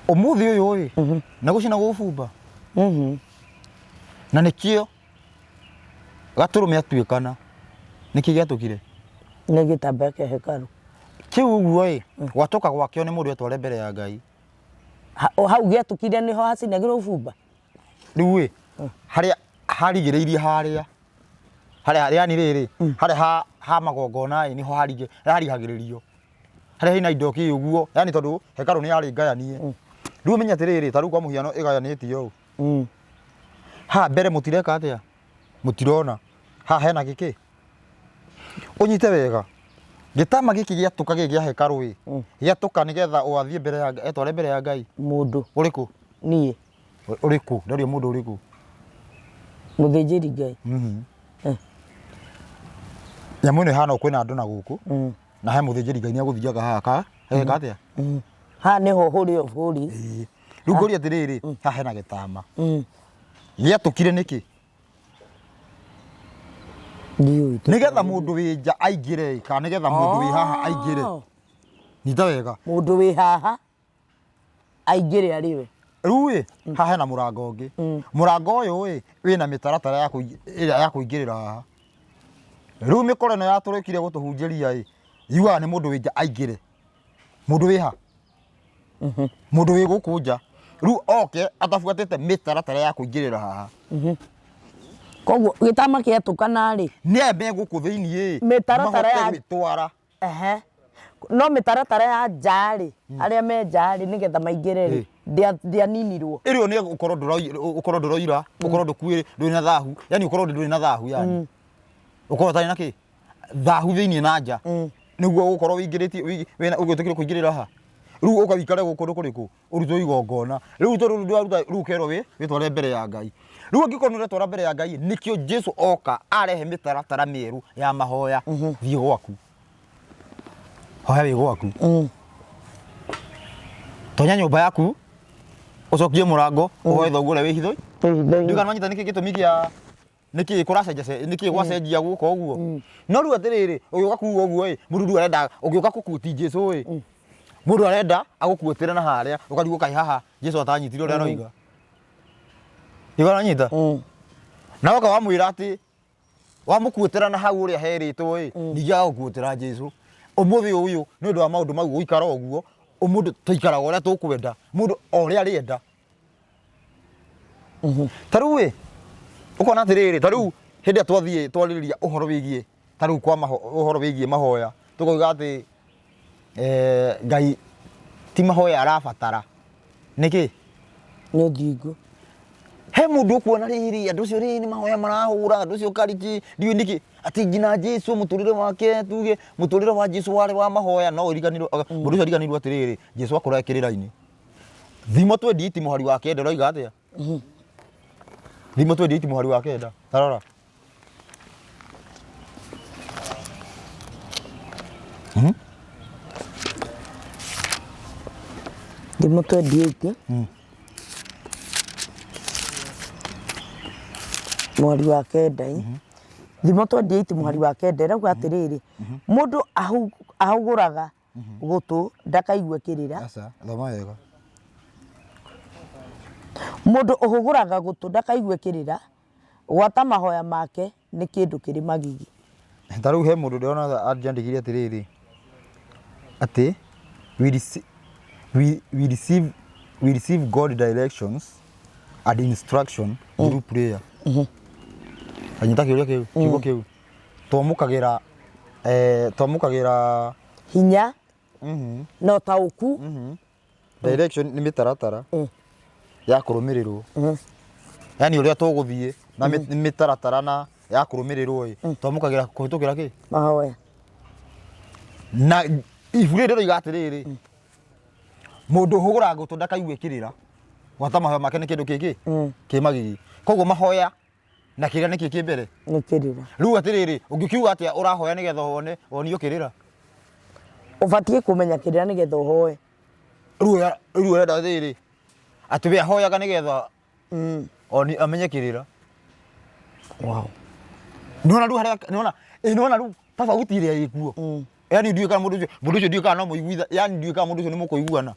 ũmũthĩ ũyũ ĩ na gũcinagwo ũbumba na nĩkĩo Gatũrũme atuĩkana nĩkĩ gĩatũkire nĩ gĩtambaya kĩa hekarũ kĩu ũguo ĩ gwatoka gwakĩo nĩ mũndũ etware mbere ya Ngai hau gĩatũkire nĩho hacinagĩrwo ũbumba rĩu ĩ harĩa harigĩrĩirie harĩa yani rĩrĩ harĩa ha magongona ĩ niho harigagĩrĩrio harĩa hena indo kĩ ũguo yani tondũ hekarũ nĩ yarĩ ngayanie rĩu menya atĩrĩrĩ ta rĩu kwa mũhiano ĩgayanĩtio haha mbere mũtireka atĩa mũtirona haha hena gĩkĩ ũnyite wega gĩtama gĩkĩ gĩatũka gĩ gĩa hekarũ ĩ gĩatũka nĩgetha ũgathiĩ mbere ya etware mbere ya Ngai mũndũ ũrĩkũ niĩ ũrĩkũ ndario mũndũ ũrĩkũ mũthĩnjĩri Ngai nyamũ ĩno ĩhana kwĩna andũ na gũkũ na he mũthĩnjĩri Ngai nĩagũthiaga haha heka atĩa haha nĩho Holy of Holies rĩu ngũria atĩrĩrĩ haha hena gĩtama gĩatũkire nĩkĩ nĩgetha mũndũ wĩ nja aingĩre kana nĩgetha mũndũ wĩ haha aingĩre nyita wega mũndũ wĩ haha aingĩre arĩ we rĩu ĩ haha hena mũrango ũngĩ mũrango ũyũ ĩ wĩna mĩtaratara ya kũingĩrĩra haha rĩu mĩkora ĩno yatũrĩkire gũtũhunjĩria ĩ yugaga nĩ mũndũ wĩ nja aingĩre mũndũ wĩ ha mũndũ wĩ gũkũ nja rĩu oke atabuatĩte mĩtaratara ya kũingĩrĩra haha koguo gĩtama kĩatũkana rĩ nĩ embe gũkũ thĩiniĩ mĩtaratara ya gwĩtwara no mitaratara ya njari aria me njari nigetha maingire ri ndianinirwo irio ni ukorwo nduroira ukorwo ndukuire nduri na thahu yani ukorwo nduri na thahu yani ukorwo tari na ki thahu thiini na nja niguo ukorwo wingiritie wina ugitukire kuingirira ha riu ukawikare gukundu kuriku urutwo igongona riu to riu kero witware mbere ya Ngai riu ngikonure twara mbere ya Ngai nikio Jesu oka arehe mitaratara mieru ya mahoya thie gwaku hoya wi gwaku tonya nyumba yaku ucokie murango uhoe thogure wi hithoi ndigana manyita niki gitumi kia niki kuracenja niki gwacenjia guko uguo no riu atiriri ugiuka kuuga uguo mundu arenda ugiuka kukuti Jesu mundu arenda agukuotera na haria ukarigo kai haha Jesu atanyitire uria roiga igora nyita na waka wamwira ati wamukuotera na hau uria heritwo ndiga gukuotera Jesu umuthi uyu ni undu wa maundu mau guikara uguo umundu tuikara uria tukwenda mundu uria arienda taru ukona atiriri taru hindi atwathie twariria uhoro wigie taru kwa uhoro wigie mahoya tukoiga ati Ngai ti mahoya arabatara niki ni uthingu he mundu kuona riri andu cio ri ni mahoya marahura andu cio kariki ndiwe niki ati ngina Jesu muturire wake tuge muturire wa Jesu wari wa mahoya no uriganirwo mundu cio ariganirwo atiriri Jesu akora kirira-ini thimo twendi iti muhari wake ende roiga atia thimo twendi iti muhari wake enda tarora thimo twendi iti muhari wa kenda thimo twendi iti muhari wa kenda rauga atiriri mundu ahuguraga gutu ndakaigue kirira asa thoma wega mundu uhuguraga gutu ndakaigue kirira gwata mahoya make ni kindu kiri magigi taru he mundu ndiona andikirie atiriri ati we receive God directions and instruction through prayer anyita kiuria kiu kiugo kiu twamukagira hinya no tauku direction ni mitaratara ya kurumirirwo yani uria tuguthie na mitaratara na ya kurumirirwo twamukagira kuhitukira ki mahoya na ibure ndiro igatiriri mundu hugura gutu ndakaigue kirira gwata mahoya make ni kindu kiki kimagigi koguo mahoya na kirira niki kimbere ni kirira riu atiriri ungikiuga atia urahoya nigetha wonio kirira ubatie kumenya kirira nigetha uhoe riu urenda atiriri ati we ahoyaga nigetha oni amenye kirira wow nona riu haria nona riu tofauti iria ikuo yani ndiwe kana mundu ucio ndiwe kana no muiguitha yani ndiwe kana mundu ucio ni mukuiguana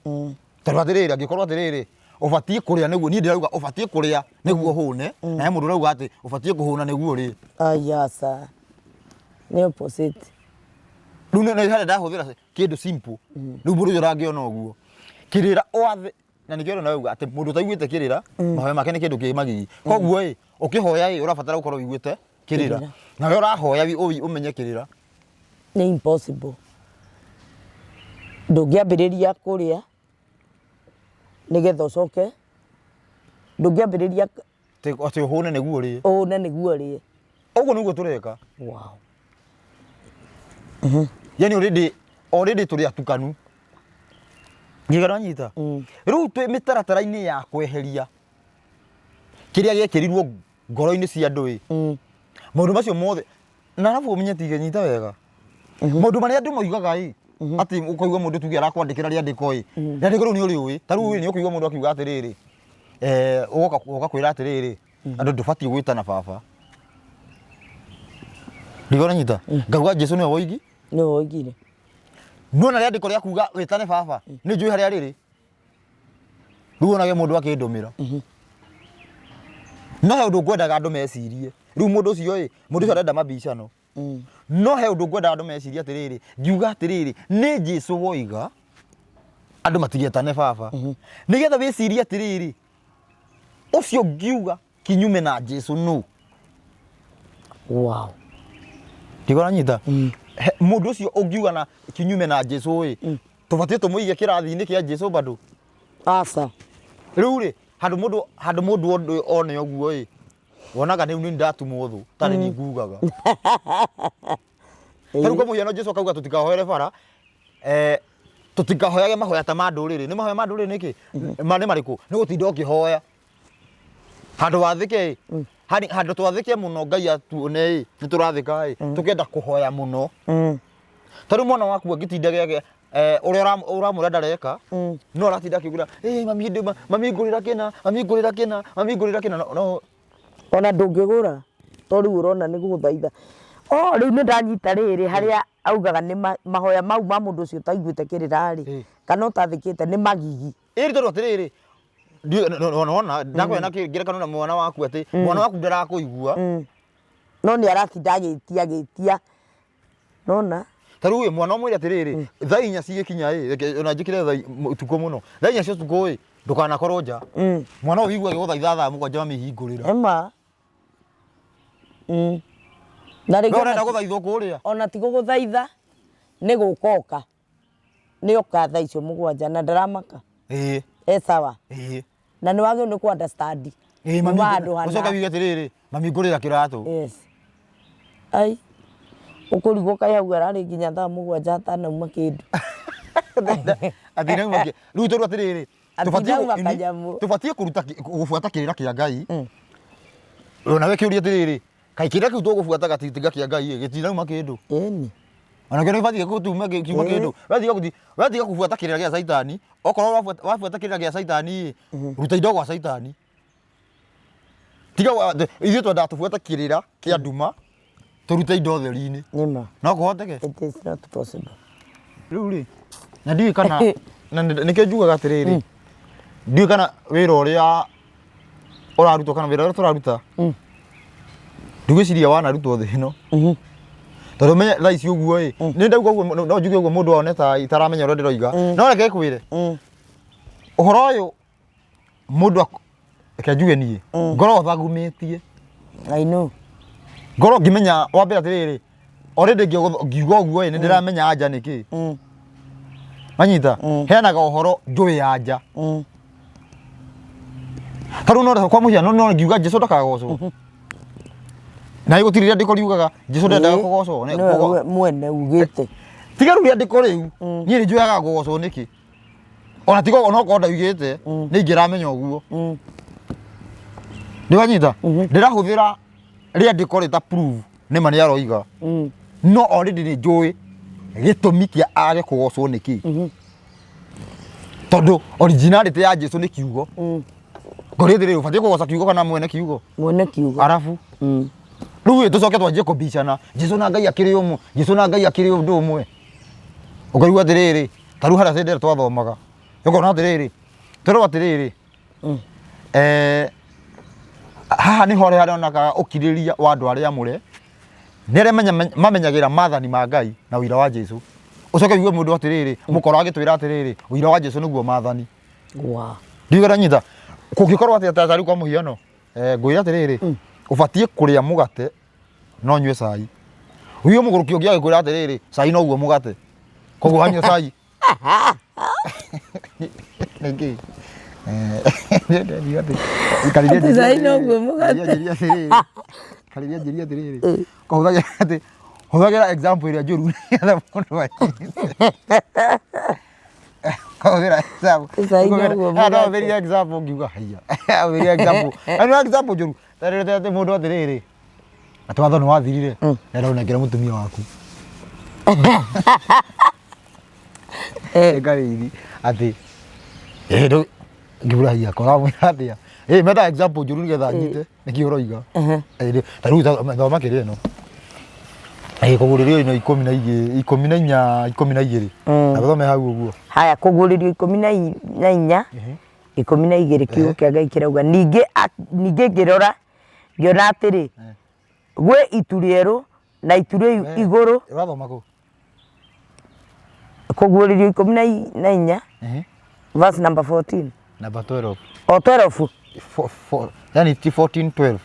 taru atiriri angikorwo atiriri ubatie kuria niguo ni ndirauga ubatie kuria niguo hune na he mundu rauga ati ubatie kuhuna niguo ri ayasa ni opposite riu ni hada ndahuthira kindu simple riu mundu ucio rangiona uguo kirira wathe na nikio ndauga ati mundu taiguite kirira mahoya make ni kindu kimagigi koguo ukihoya urabatara gukorwo wiguite kirira na we urahoya umenye kirira ni impossible ndungiambiriria kuria nigetha ucoke ndungiambiriria ati uhune niguo ri uhune niguo ri uguo niguo tureka wow yani already turi atukanu ngigara nyita riu twi mitaratara-ini ya kweheria kiria gekirirwo ngoro-ini cia andu maundu macio mothe na arabu umenye tige nyita wega maundu maria andu moigaga ati ukoigwa mundu tuge arakwandikira riandiko riandiko riu ni uriui taru ni ukuigwa mundu akiuga atiriri ugoka kwira atiriri andu ndubati gwitana baba ndigona nyita ngauga Jesu ni woigi ni woigire nona riandiko ria kuga witane baba ni njui haria riri riu onage mundu akindumira no he undu ngwendaga andu mecirie riu mundu ucio arenda mabicano no he undu ngwendaga andu mecirie atiriri ngiuga atiriri ni Jesu woiga andu matigetane baba nigetha wicirie atiriri ucio ngiuga kinyume na Jesu no wow Ndigona nyita mundu ucio ungiuga na kinyume na Jesu ri tubatie tumuige kirathi-ini kia Jesu bado asa riu ri handu mundu one oguo ri wonaga ni ndatumwo thu tari ni ngugaga riu kwa muhiano Jesu akauga tutikahoere bara tutikahoyage mahoya ta ma nduriri ni mahoya ma nduriri niki mane mariku ni gutinda ukihoya handu wathike handu twathike muno Ngai atuone ni turathika tukenda kuhoya muno tari mwana waku agitinda gege uria ndareka no aratinda akiugira mami ngurira kina no ona ndungigura tori urona ni guthaitha riu ni ndanyita riri haria augaga ni mahoya mau ma mundu ucio taiguite kirira ri kana utathikite ni magigi iri tondu atiriri nona ndakwena ngerekano na mwana waku ati mwana waku ndarakuigua no ni aratinda agitia nona taru mwana omwe atiriri thaa inya cigikinya ona njikire thaa tuko muno thaa inya cio tuko ndukana koroja mwana uigua giguthaitha thaa mugwanja mamihingurira ema na rĩngĩ ũrenda gũthaithwo kũrĩa ona ti gũgũthaitha nĩ gũkoka nĩ oka thaa icio mũgwanja na ndaramaka sawa na nĩ wagĩrĩirwo nĩ ku understand mami ũcoka wige atĩrĩrĩ mami ngũrĩra kĩratũ ai ũkũrigwo kaĩ hau ararĩ nginya thaa mũgwanja atanauma kĩndũ athinauma rĩu tondũ atĩrĩrĩ tũbatiĩ kũruta gũbuata kĩrĩra kĩa Ngai ona we kĩũria atĩrĩrĩ kai kĩrĩa kĩu tũgũbuata gatitinga kĩa Ngai gĩtinauma kĩndũ ona kĩrĩa gĩbatiĩ gũtuma kiuma kĩndũ wetiga kũbuata kĩrĩra gĩa Saitani okorwo wabuata kĩrĩra gĩa Saitani ruta indo gwa Saitani tiga ithuĩ twendaga tũbuata kĩrĩra kĩa nduma tũrute indo theri-inĩ no kũhoteke it is not possible rĩu rĩ na ndiũĩ kana na nĩkĩo njugaga atĩrĩrĩ ndiũĩ kana wĩra ũrĩa ũrarutwo kana wĩra ũrĩa tũraruta ndugĩciria wanarutwo thĩ ĩno tondũ menye thaa ici ũguo ĩ nĩ ndauga ũguo no njuge ũguo mũndũ one ta itaramenya ũrĩa ndĩroiga no reke kwĩre ũhoro ũyũ mũndũ reke njuge niĩ ngoro thagumĩtie I know ngoro ngĩmenya wa mbere atĩrĩrĩ already ngiuga ũguo ĩ nĩ ndĩramenya anja nĩkĩ manyita heanaga ũhoro njũĩ anja tarĩu no kwa mũhiano no ngiuga Jesũ ndakagocwo na igũtirĩria ndĩko riugaga Jesũ ndendaga kũgocwo mwene ugĩte tiga rĩu andĩko rĩu niĩ nĩ njũĩaga kũgocwo nĩkĩ ona tiga ona okorwo ndaugĩte nĩ ingĩramenya ũguo ndĩwanyita ndĩrahũthĩra rĩandĩko rĩta prove nĩma nĩ aroiga no already nĩ njũĩ gĩtũmi kĩa age kũgocwo nĩkĩ tondũ originality ya Jesũ nĩ kiugo ngorĩthĩ rĩu ũbatiĩ kũgoca kiugo kana mwene kiugo arabu rĩu tũcoke twanjie kũbicana Jesũ na Ngai akĩrĩ ũmwe Jesũ na Ngai akĩrĩ ũndũ ũmwe ũkaigua atĩrĩrĩ ta rĩu harĩa sendere twathomaga ũkona atĩrĩrĩ tũrĩ atĩrĩrĩ haha nĩ ho harĩa onaga ũkirĩria wa andũ arĩa amũre nĩ arĩa mamenyagĩra maathani ma Ngai na ũira wa Jesũ ũcoke wigue mũndũ atĩrĩrĩ mũkora agĩtwĩra atĩrĩrĩ ũira wa Jesũ nĩguo maathani ndiuga nyita kũngĩkorwo atĩ ta rĩu kwa mũhiano ngwĩra atĩrĩrĩ ũbatiĩ kũrĩa mũgate no nyue cai ũyũ mũgũrũki ũngĩ agĩkwĩra atĩrĩrĩ cai no guo mũgate koguo wanyua cai nĩkĩ cai no guo mũgate karĩria njĩria atĩrĩrĩ hũthagĩra example ĩrĩa njũru nĩgetha mũndũ kahũthĩra example ngiuga haiya hũthĩria example njũru tarĩrĩ mũndũ atĩrĩrĩ atĩ watho nĩ wathirire enda ũnengere mũtumia waku ngarĩithi atĩ ngiuga haiya koramwĩra atĩa meta example njũru nĩgetha nyite nĩkĩ ũroiga tarĩu thoma kĩrĩa ĩno kũgũrĩrio ino 12 na thome hau ũguo haya kũgũrĩrio 14 12 kiugo kĩa Ngai kĩrauga ningĩ ngĩrora ngĩona atĩrĩ gwĩ itu rĩerũ na itu rĩu igũrũ ũrathoma kũ kũgũrĩrio 14 verse number 14 number 12 12 yani 14 12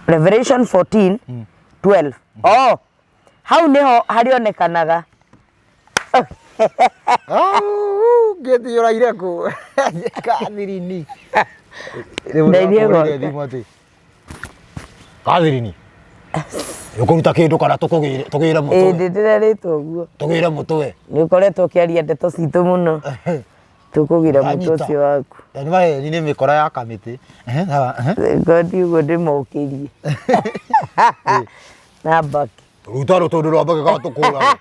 Revelation 14 12 oh hau niho harionekanaga ngeti uraire ku Kathirini Ndeithie goka. Kathirini ukuruta kindu kana tukugire mutwe ndĩrerĩtwo guo tugire mutwe nĩ ũkoretwo ũkĩaria ndeto citũ mũno tũkũgira mũtwe ũcio waku yani mahe ni mikora ya kamiti ngodi ũguo ndĩmokĩrie na mbaki ruta rutundu rwa mbaki kana tukura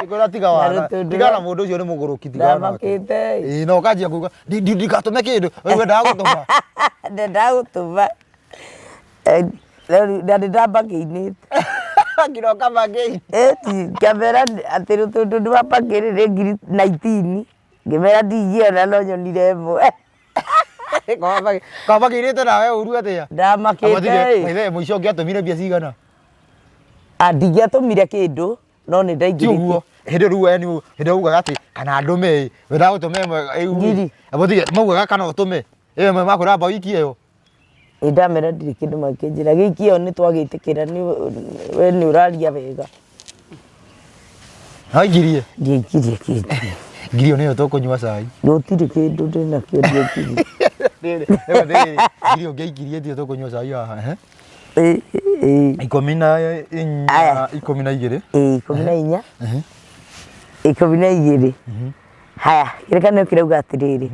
ngora tiga na mundu ucio ni muguruki tiga na ndamakĩte no kanjia kuga ndikatume kindu wewe ndagutuma ndagũtũma na ndambakĩinĩte kiroka magei ngĩmera atĩ rũtũndũ ndĩmapakĩrĩre ngiri 19 ngĩmera ndingĩona no nyonire ĩmwe kaba kirite nawe uru atia ndamakĩte muico ngiatumire mbia cigana ndingĩatũmire kĩndũ no nĩ ndaingĩrĩtie hindi ru yani hindi ugaga ati kana ndume we ndagutume ngiri abotige maugaga kana utume ĩmwe makuramba wiki ĩyo ndamera ndirĩ kĩndũ makĩnjĩra gĩiki ĩyo nĩ twagĩtĩkĩra we nĩ ũraria wega aingirie ndiaikirie kĩndũ ngirio nĩyo tũkũnyua cai gũtirĩ kĩndũ ndĩnakĩo ndiaikirie ngirio ngĩaikirie ndio tũkũnyua cai haha 12 haya kĩrĩkanĩro kĩrauga atĩrĩrĩ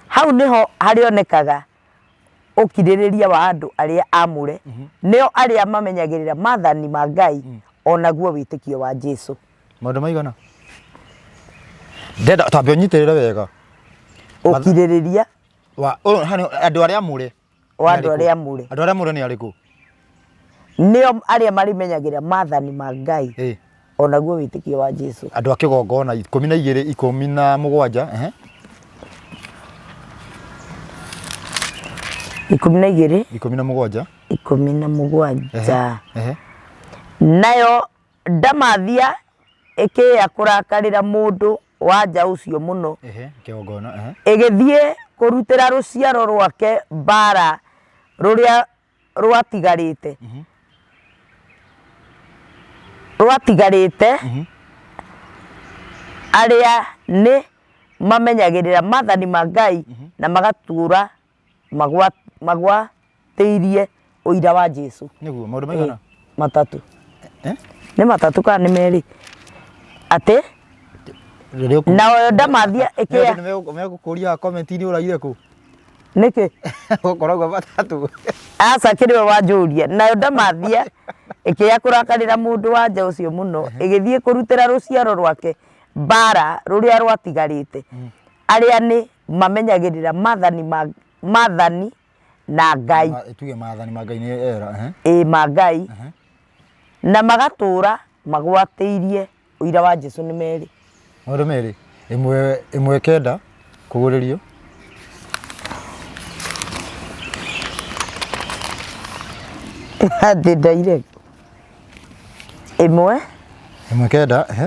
hau nĩho harĩonekaga ũkirĩrĩria wa andũ arĩa amũre nĩo arĩa mamenyagĩrĩra maathani ma Ngai onaguo wĩtĩkio wa Jesũ maũndũ maigana ndenda tambe ũnyitĩrĩre wega ũkirĩrĩria wa andũ arĩa amũre wa andũ arĩa amũre nĩ arĩkũ nĩo arĩa marimenyagĩrĩra maathani ma Ngai onaguo wĩtĩkio wa Jesũ andũ a kĩgongona 12 17 17 nayo ndamathia ĩkĩya kũrakarĩra mũndũ wa nja ũcio mũno kĩgongona ĩgĩthiĩ kũrutĩra rũciaro rwake mbara rũrĩa rwatigarĩte arĩa nĩ mamenyagĩrĩra maathani ma Ngai na magatũũra magwatĩirie ũira wa Jesũ nĩguo maũndũ maigana matatũ nĩ matatũ kana nĩ merĩ atĩ na ndamathia ĩkĩya megũkũria comment-inĩ ũraire kũ nĩkĩ ũkoragwo matatũ aca kĩrĩwe wanjũria nayo ndamathia ĩkĩya kũrakarĩra mũndũ wa nja ũcio mũno ĩgĩthiĩ kũrutĩra rũciaro rwake mbara rũrĩa rwatigarĩte arĩa nĩ mamenyagĩrĩra maathani na Ngai tuge maathani ma Ngai nĩ era ma Ngai na magatũũra magwatĩirie ũira wa Jesũ nĩ merĩ maũndũ merĩ ĩmwe kenda kũgũrĩrio ndĩndaire ĩmwe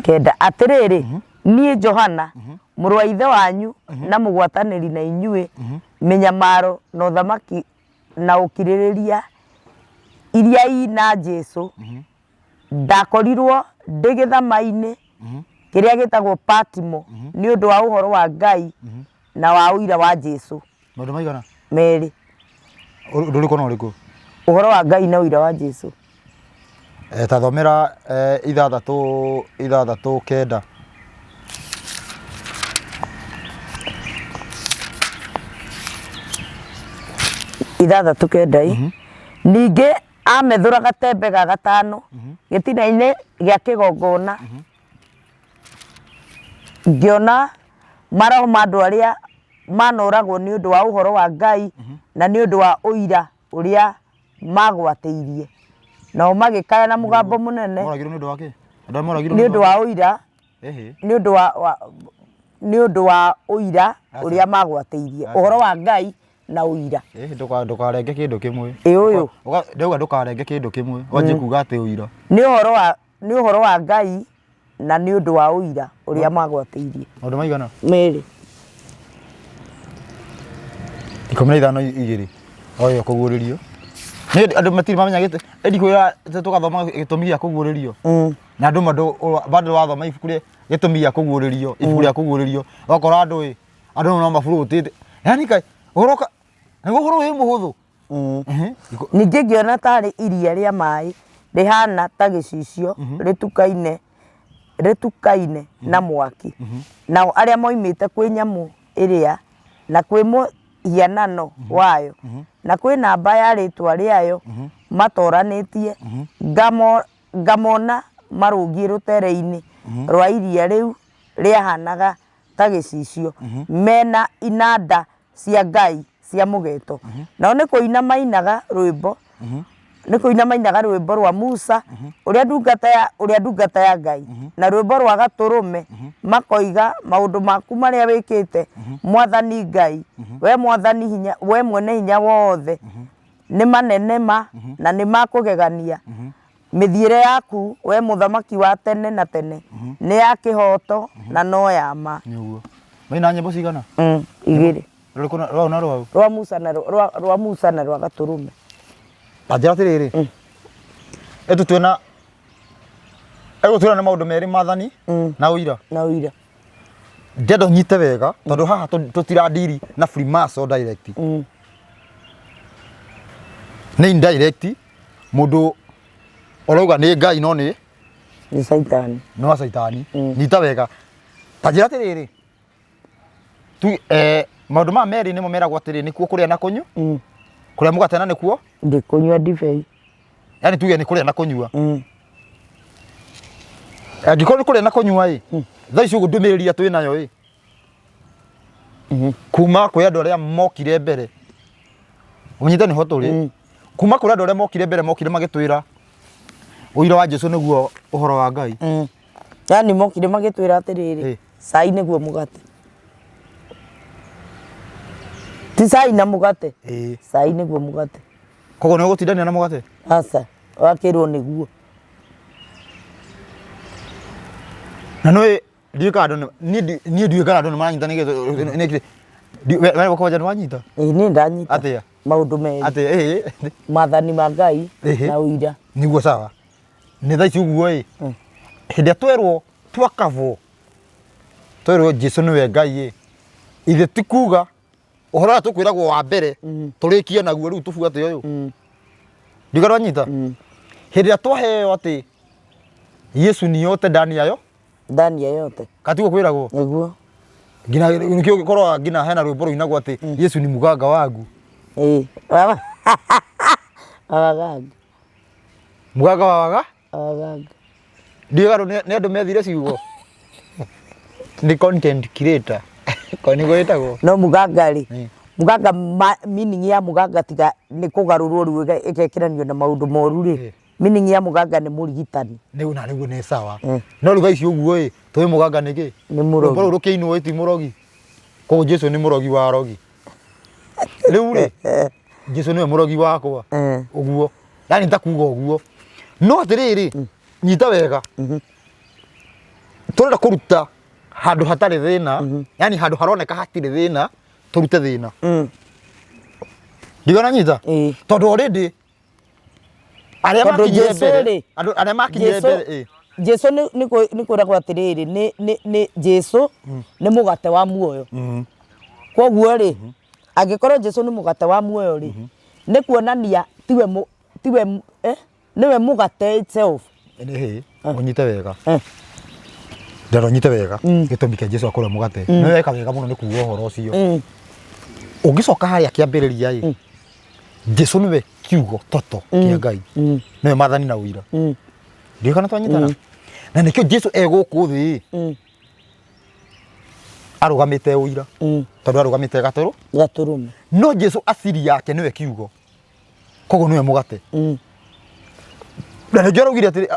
kenda atĩrĩrĩ niĩ Johana mũrũ wa ithe wanyu na mũgwatanĩri na inyuĩ mĩnyamaro na ũthamaki na ũkirĩrĩria iria ina Jesũ ndakorirwo ndĩ gĩthama-inĩ kĩrĩa gĩtagwo Patimo nĩ ũndũ wa ũhoro wa Ngai na wa ũira wa Jesũ maũndũ maigana merĩ ndũrĩkũ na ũrĩkũ ũhoro wa Ngai na ũira wa Jesũ tathomera 6:9 6:9 ningĩ amethũra gatembe ga gatano gĩtina-inĩ gĩa kĩgongona ngĩona maroho ma andũ arĩa manoragwo nĩ ũndũ wa ũhoro wa Ngai na nĩ ũndũ wa ũira ũrĩa magwatĩirie nao magĩkaya na mũgambo mũnene nĩ ũndũ wa ũira nĩ ũndũ wa ũira ũrĩa magwatĩirie ũhoro wa Ngai na ũira ndũkarenge kĩndũ kĩmwe ũyũ ndauga ndũkarenge kĩndũ kĩmwe wanjie kuga atĩ ũira nĩ ũhoro wa Ngai na nĩ ũndũ wa ũira ũrĩa magwatĩirie maũndũ maigana merĩ 15 igĩrĩ oyo kũgũrĩrio nĩ andũ matirĩ mamenya ndikwĩra tũgathoma gĩtũmi gĩa kũguũrĩrio na andũ bado wathoma ibuku rĩa gĩtũmi gĩa kũguũrĩrio ibuku rĩa kũguũrĩrio wakora andũ no maburutĩte yani kai ũhoroka nĩguo ũhoro wĩ mũhũthũ ningĩ ngĩona tarĩ iria rĩa maĩ rĩhana ta gĩcicio rĩtukaine na mwaki nao arĩa moimĩte kwĩ nyamũ ĩrĩa na kwĩ mũhianano wayo na kwĩ namba ya rĩtwa rĩayo matoranĩtie ngamona marũngiĩ rũtere-inĩ rwa iria rĩu rĩahanaga ta gĩcicio mena inanda cia Ngai cia mũgeeto nao nĩ kũina mainaga rwĩmbo rwa Musa ũrĩa ndungata ya Ngai na rwĩmbo rwa Gatũrũme makoiga maũndũ maku marĩa wĩkĩte Mwathani Ngai we mwene hinya wothe nĩ manene ma na nĩ makũgegania mĩthiĩre yaku we mũthamaki wa tene na tene nĩ ya kĩhoto na no ya ma maina nyĩmbo cigana igĩrĩ rwa Musa na rwa Gatũrũme Anjĩra atĩrĩrĩ twĩna nĩ maũndũ merĩ mathani na ũira ndendo nyite wega tondũ haha tũtiradiri na Freemason direct nĩ indirect mũndũ ũrauga nĩ Ngai no nĩ Saitani no Saitani nyita wega Anjĩra atĩrĩrĩ maũndũ maya merĩ nĩmo meragwo atĩrĩ nĩkuo kũrĩa na kũnyua kũrĩa mũgate na nĩkuo ndĩkũnyua ndibei yani tuge nĩ kũrĩa na kũnyua angĩkorwo nĩ kũrĩa na kũnyua thaa ici ũguo ndũmĩrĩria twĩ nayo kuma kwĩ andũ arĩa mokire mbere ũnyite nĩho tũrĩ kuma kwĩ andũ arĩa mokire mbere mokire magĩtwĩra ũira wa Jesũ nĩguo ũhoro wa Ngai yani mokire magĩtwĩra atĩrĩrĩ cai nĩguo mũgate ti cai na mũgate cai nĩguo mũgate koguo nĩ ũgũtindania na mũgate aca wakĩrwo nĩguo na nĩ ndiũĩ kana andũ nĩ maranyita nĩguo nĩ wanyita nĩ ndanyita atĩa maũndũ merĩ mathani ma Ngai na ũira nĩguo sawa nĩ thaa ici ũguo hĩndĩ ĩrĩa twerwo Jesũ nĩwe Ngai ithe ti kuga ũhoro tũkwĩragwo wa mbere tũrĩkie naguo rĩu tũbuate ũyũ ndiũga ndwanyita hĩndĩ ĩrĩa twaheo atĩ Yesu ni yote ndani ya yote katiguo kwĩragwo nĩguo ngina nĩkĩo gĩkoragwo ngina hena rwĩmbo rũinagwo atĩ Yesu ni muganga wangu muganga wa waganga ndiũga nĩ andũ methire ciugo nĩ content creator kwani gwĩtagwo no muganga rĩ muganga meaning ya muganga tiga nĩ kũgarũrwo rĩu ĩgekĩranio na maũndũ moru rĩ meaning ya muganga nĩ mũrigitani nĩguo nĩ sawa no rĩu ici ũguo tũĩ muganga nĩkĩ nĩ mũrogi rũrũ rũkĩinwo ti mũrogi koguo Jesũ nĩ mũrogi wa arogi rĩu rĩ Jesũ nĩwe mũrogi wakwa ũguo yani ntakuga ũguo no atĩrĩrĩ nyita wega tũrenda kũruta handũ hatarĩ thĩna yani handũ haroneka hatirĩ thĩna tũrute thĩna ndigana nyita tondũ already arĩa makinyire mbere Jesũ nĩ kwĩragwo atĩrĩrĩ nĩ Jesũ nĩ mũgate wa muoyo koguo rĩ angĩkorwo Jesũ nĩ mũgate wa muoyo rĩ nĩ kuonania nĩwe mũgate itself ũnyite wega ndero nyite wega gĩtũmi kĩa Jesũ akũrĩa mũgate nĩ weka wega mũno nĩ kuuga ũhoro ũcio ũngĩcoka harĩa kĩambĩrĩria Jesũ nĩwe kiugo toto kĩa Ngai nĩwe mathani na ũira ndiũĩ kana twanyitana na nĩkĩo Jesũ egũkũ thĩ arũgamĩte ũira tondũ arũgamĩte Gatũrũme no Jesũ asiri yake nĩwe kiugo koguo nĩwe mũgate na nĩkĩo araugire atĩrĩ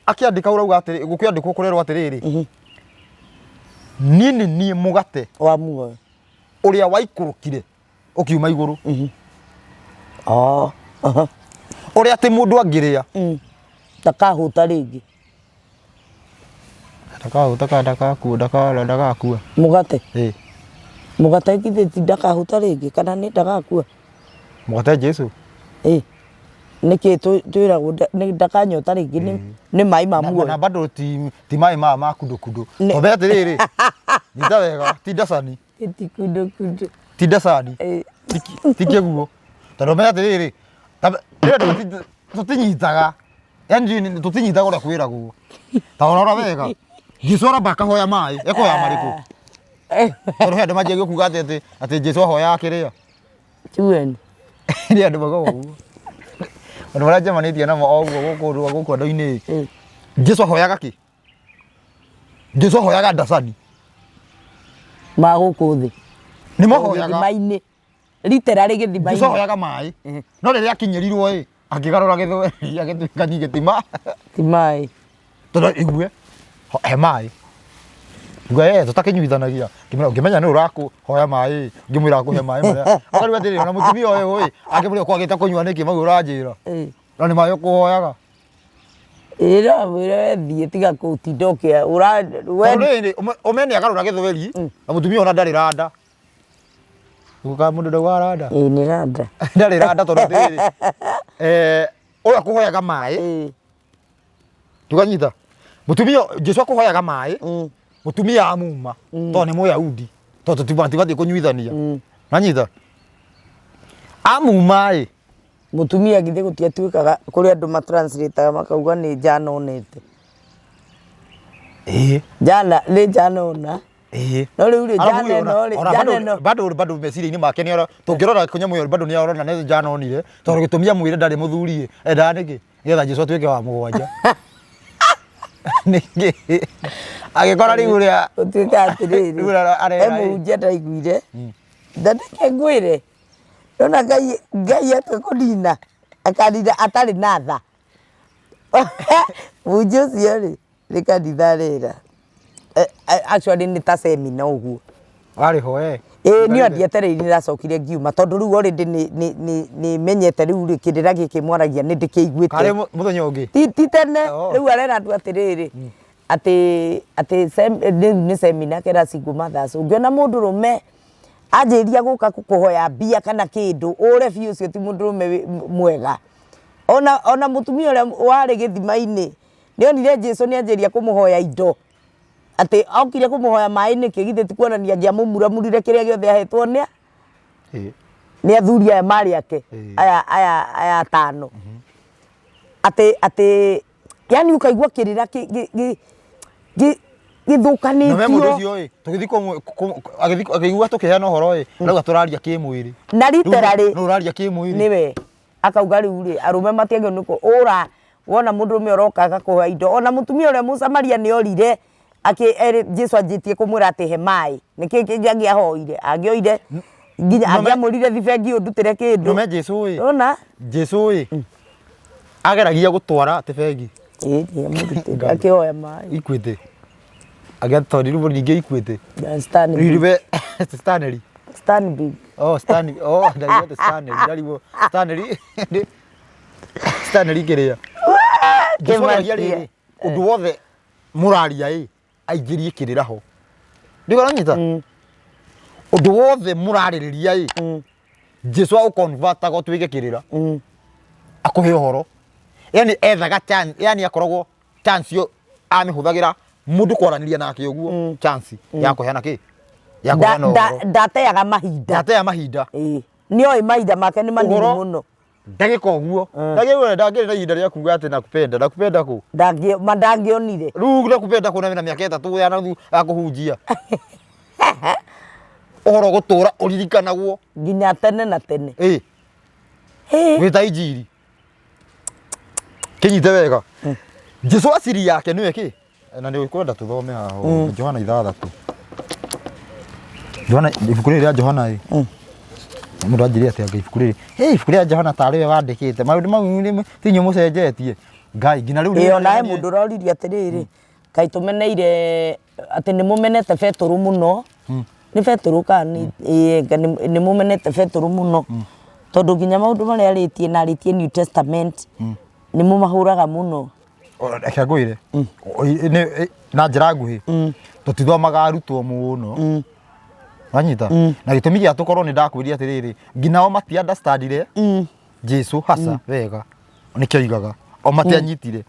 akĩandĩka urauga atĩrĩ gũkĩandĩkwo kũrerwo atĩrĩrĩ niĩ mũgate wa muoyo ũrĩa waikũrũkire ũkiuma igũrũ ũrĩa atĩ mũndũ angĩrĩa ndakahũta rĩngĩ ndagakua mũgate mũgate githĩ ti ndakahũta rĩngĩ kana nĩ ndagakua mũgate Jesũ niki twiragwo ndakanyota ringi ni mai ma muoyo na bado ti mai ma kundu tobe atiriri nyita wega ti ndacani ti kundu ti ndacani ti kĩguũ tondũ me atiriri tũtinyitaga yani tũtinyitaga ũrĩa kwĩragwo ta ũrora wega Jesũ aramba akahoya mai ekoya marĩkũ tondũ he andũ manjĩtie kuuga atĩ Jesũ ahoyaga kĩrĩa tueni nĩ andũ magogo ũguo andũ marĩa njemanĩtie namo o ũguo gũkũ andũ-inĩ Jesũ ahoyaga kĩ Jesũ ahoyaga ndacani ma gũkũ thĩ nĩ mahoyaga gĩthima-inĩ literally gĩthima-inĩ Jesũ ahoyaga mai no rĩrĩa akinyĩrirwo akĩgarũra gĩthweri agĩtuĩka gĩtima ti mai tondũ igue he mai Nguga tũtakĩnyuithanagia ngĩmenya nĩ ũrakũhoya mai ngĩmwĩra akũhe mai marĩa akarigwo atĩrĩrĩ ona mũtumia ũyũ angĩmũrĩa kwagĩte kũnyua nĩkĩ mau ũranjĩra na nĩ mai ũkũhoyaga ĩra wĩra thiĩ tiga gũtinda ũmene nĩagarũra gĩthweri na mũtumia ona ndarĩ randa Nguga mũndũ ndauga randa nĩ randa ndarĩ randa tondũ atĩrĩrĩ ũyũ akũhoyaga mai tukanyita mũtumia Jesũ akũhoyaga mai mũtumia amuma tondũ nĩ Mũyahudi tondũ tũtibatiĩ kũnyuithania nanyita amuma mũtumia githĩ gũtiatuĩkaga kũrĩ andũ matranslataga makauga nĩ njana onete njana nĩ njana ona no rĩu rĩ njana ĩno bado meciria-inĩ make nĩ tũngĩrora kũnyamũ ĩyo bado nĩ arona nĩ njana onire tondũ gĩtũmia mwĩre ndarĩ mũthuri endaga nĩkĩ nĩgetha Jesũ atuĩke wa mũgwanja nĩkĩ agĩkora rĩu ũrĩa ũtuĩka atĩrĩrĩ mũhunjia ndaiguire ndandĩke ngwĩre ndona Ngai atakũnina akanina atarĩ na tha mũhunjia ũcio rĩ nĩ kanitha arera actually nĩ ta semina ũguo arĩho niĩ ndietereire nĩracokire ngiuma tondũ rĩu already nĩ menyete rĩu rĩ kĩndĩra gĩkĩ mwaragia nĩ ndĩkĩiguĩte karĩ mũthenya ũngĩ ti tene rĩu arera andũ atĩrĩrĩ atĩ nĩ semina kĩracingwo Mathaco ũngĩona mũndũrũme anjĩria gũka kũhoya mbia kana kĩndũ ũre biũ ũcio ti mũndũrũme mwega ona mũtumia ũrĩa warĩ gĩthima-inĩ nĩonire Jesũ nĩanjĩria kũmũhoya indo atĩ okire kũmũhoya maĩ nĩkĩ githĩ ti kuonania angĩamũmuramurire kĩrĩa gĩothe ahetwo nĩ athuri aya marĩ ake aya atano atĩ yani ũkaigua kĩrĩra gĩthũkanĩtio na mũndũ ũcio tũgĩthiĩ akĩigua tũkĩheana ũhoro rauga tũraria kĩmwĩrĩ na literally no ũraria kĩmwĩrĩ nĩwe akauga rĩu rĩ arũme matiagĩrĩirwo nĩ ũra wona mũndũrũme ũroka agakũhoya indo ona mũtumia ũrĩa Mũsamaria nĩorire Jesũ anjĩtie kũmwĩra atĩ he maĩ nĩkĩ kĩngĩ angĩahoire angĩoire nginya angĩamũrire thibengi ũndutĩre kĩndũ nome Jesũ ona Jesũ ageragia gũtwara atĩ bengi nĩamũrutĩte akĩhoya maĩ ikuĩte agĩatwarĩrwo ningĩ ikuĩte Stanbic Stanley kĩrĩa ũndũ wothe mũraria aingĩrie kĩrĩra ho ndĩgona nyita ũndũ wothe mũrarĩrĩria Jesũ agũconvertaga ũtuĩke kĩrĩra akũhe ũhoro yani ethaga chance yani akoragwo chance yo amĩhũthagĩra mũndũ kwaranĩria nake ũguo chance ya kũheana kĩ ya kũheana ũhoro ndateaga mahinda nĩoĩ mahinda make nĩ manini mũno ndagĩka ũguo ndagĩrĩ na ihinda rĩa kuga atĩ nakupenda kũ ndangĩonire rĩu nakupenda kũ na mĩaka 3 ya nuthu ya kũhunjia ũhoro gũtũra ũririkanagwo nginya tene na tene wĩta injiri kĩnyite wega Jesũ aciri yake nĩwe kĩ na nĩ kwenda tũthome haha Johana 6 Johana ibuku rĩrĩ rĩa Johana mũndũ anjĩrĩe atĩ anga ibuku rĩrĩ ibuku rĩa Johana tarĩ we wandĩkĩte maũndũ mau tinyuĩ mũcenjetie Ngai nginya rĩu nawe mũndũ ũroririe atĩrĩrĩ Ngai tũmeneire atĩ nĩ mũmenete Petero mũno nĩ Petero kana nĩ mũmenete Petero mũno tondũ nginya maũndũ marĩa arĩtie na arĩtie New Testament nĩ mũmahũraga mũno reke ngwĩre na njĩra nguhĩ tũtithomaga arutwo mũno wanyita na gĩtũmi gĩa tũkorwo nĩ ndakwĩria atĩrĩrĩ nginya o mati understandire Jesũ hasa wega nikio igaga o matianyitire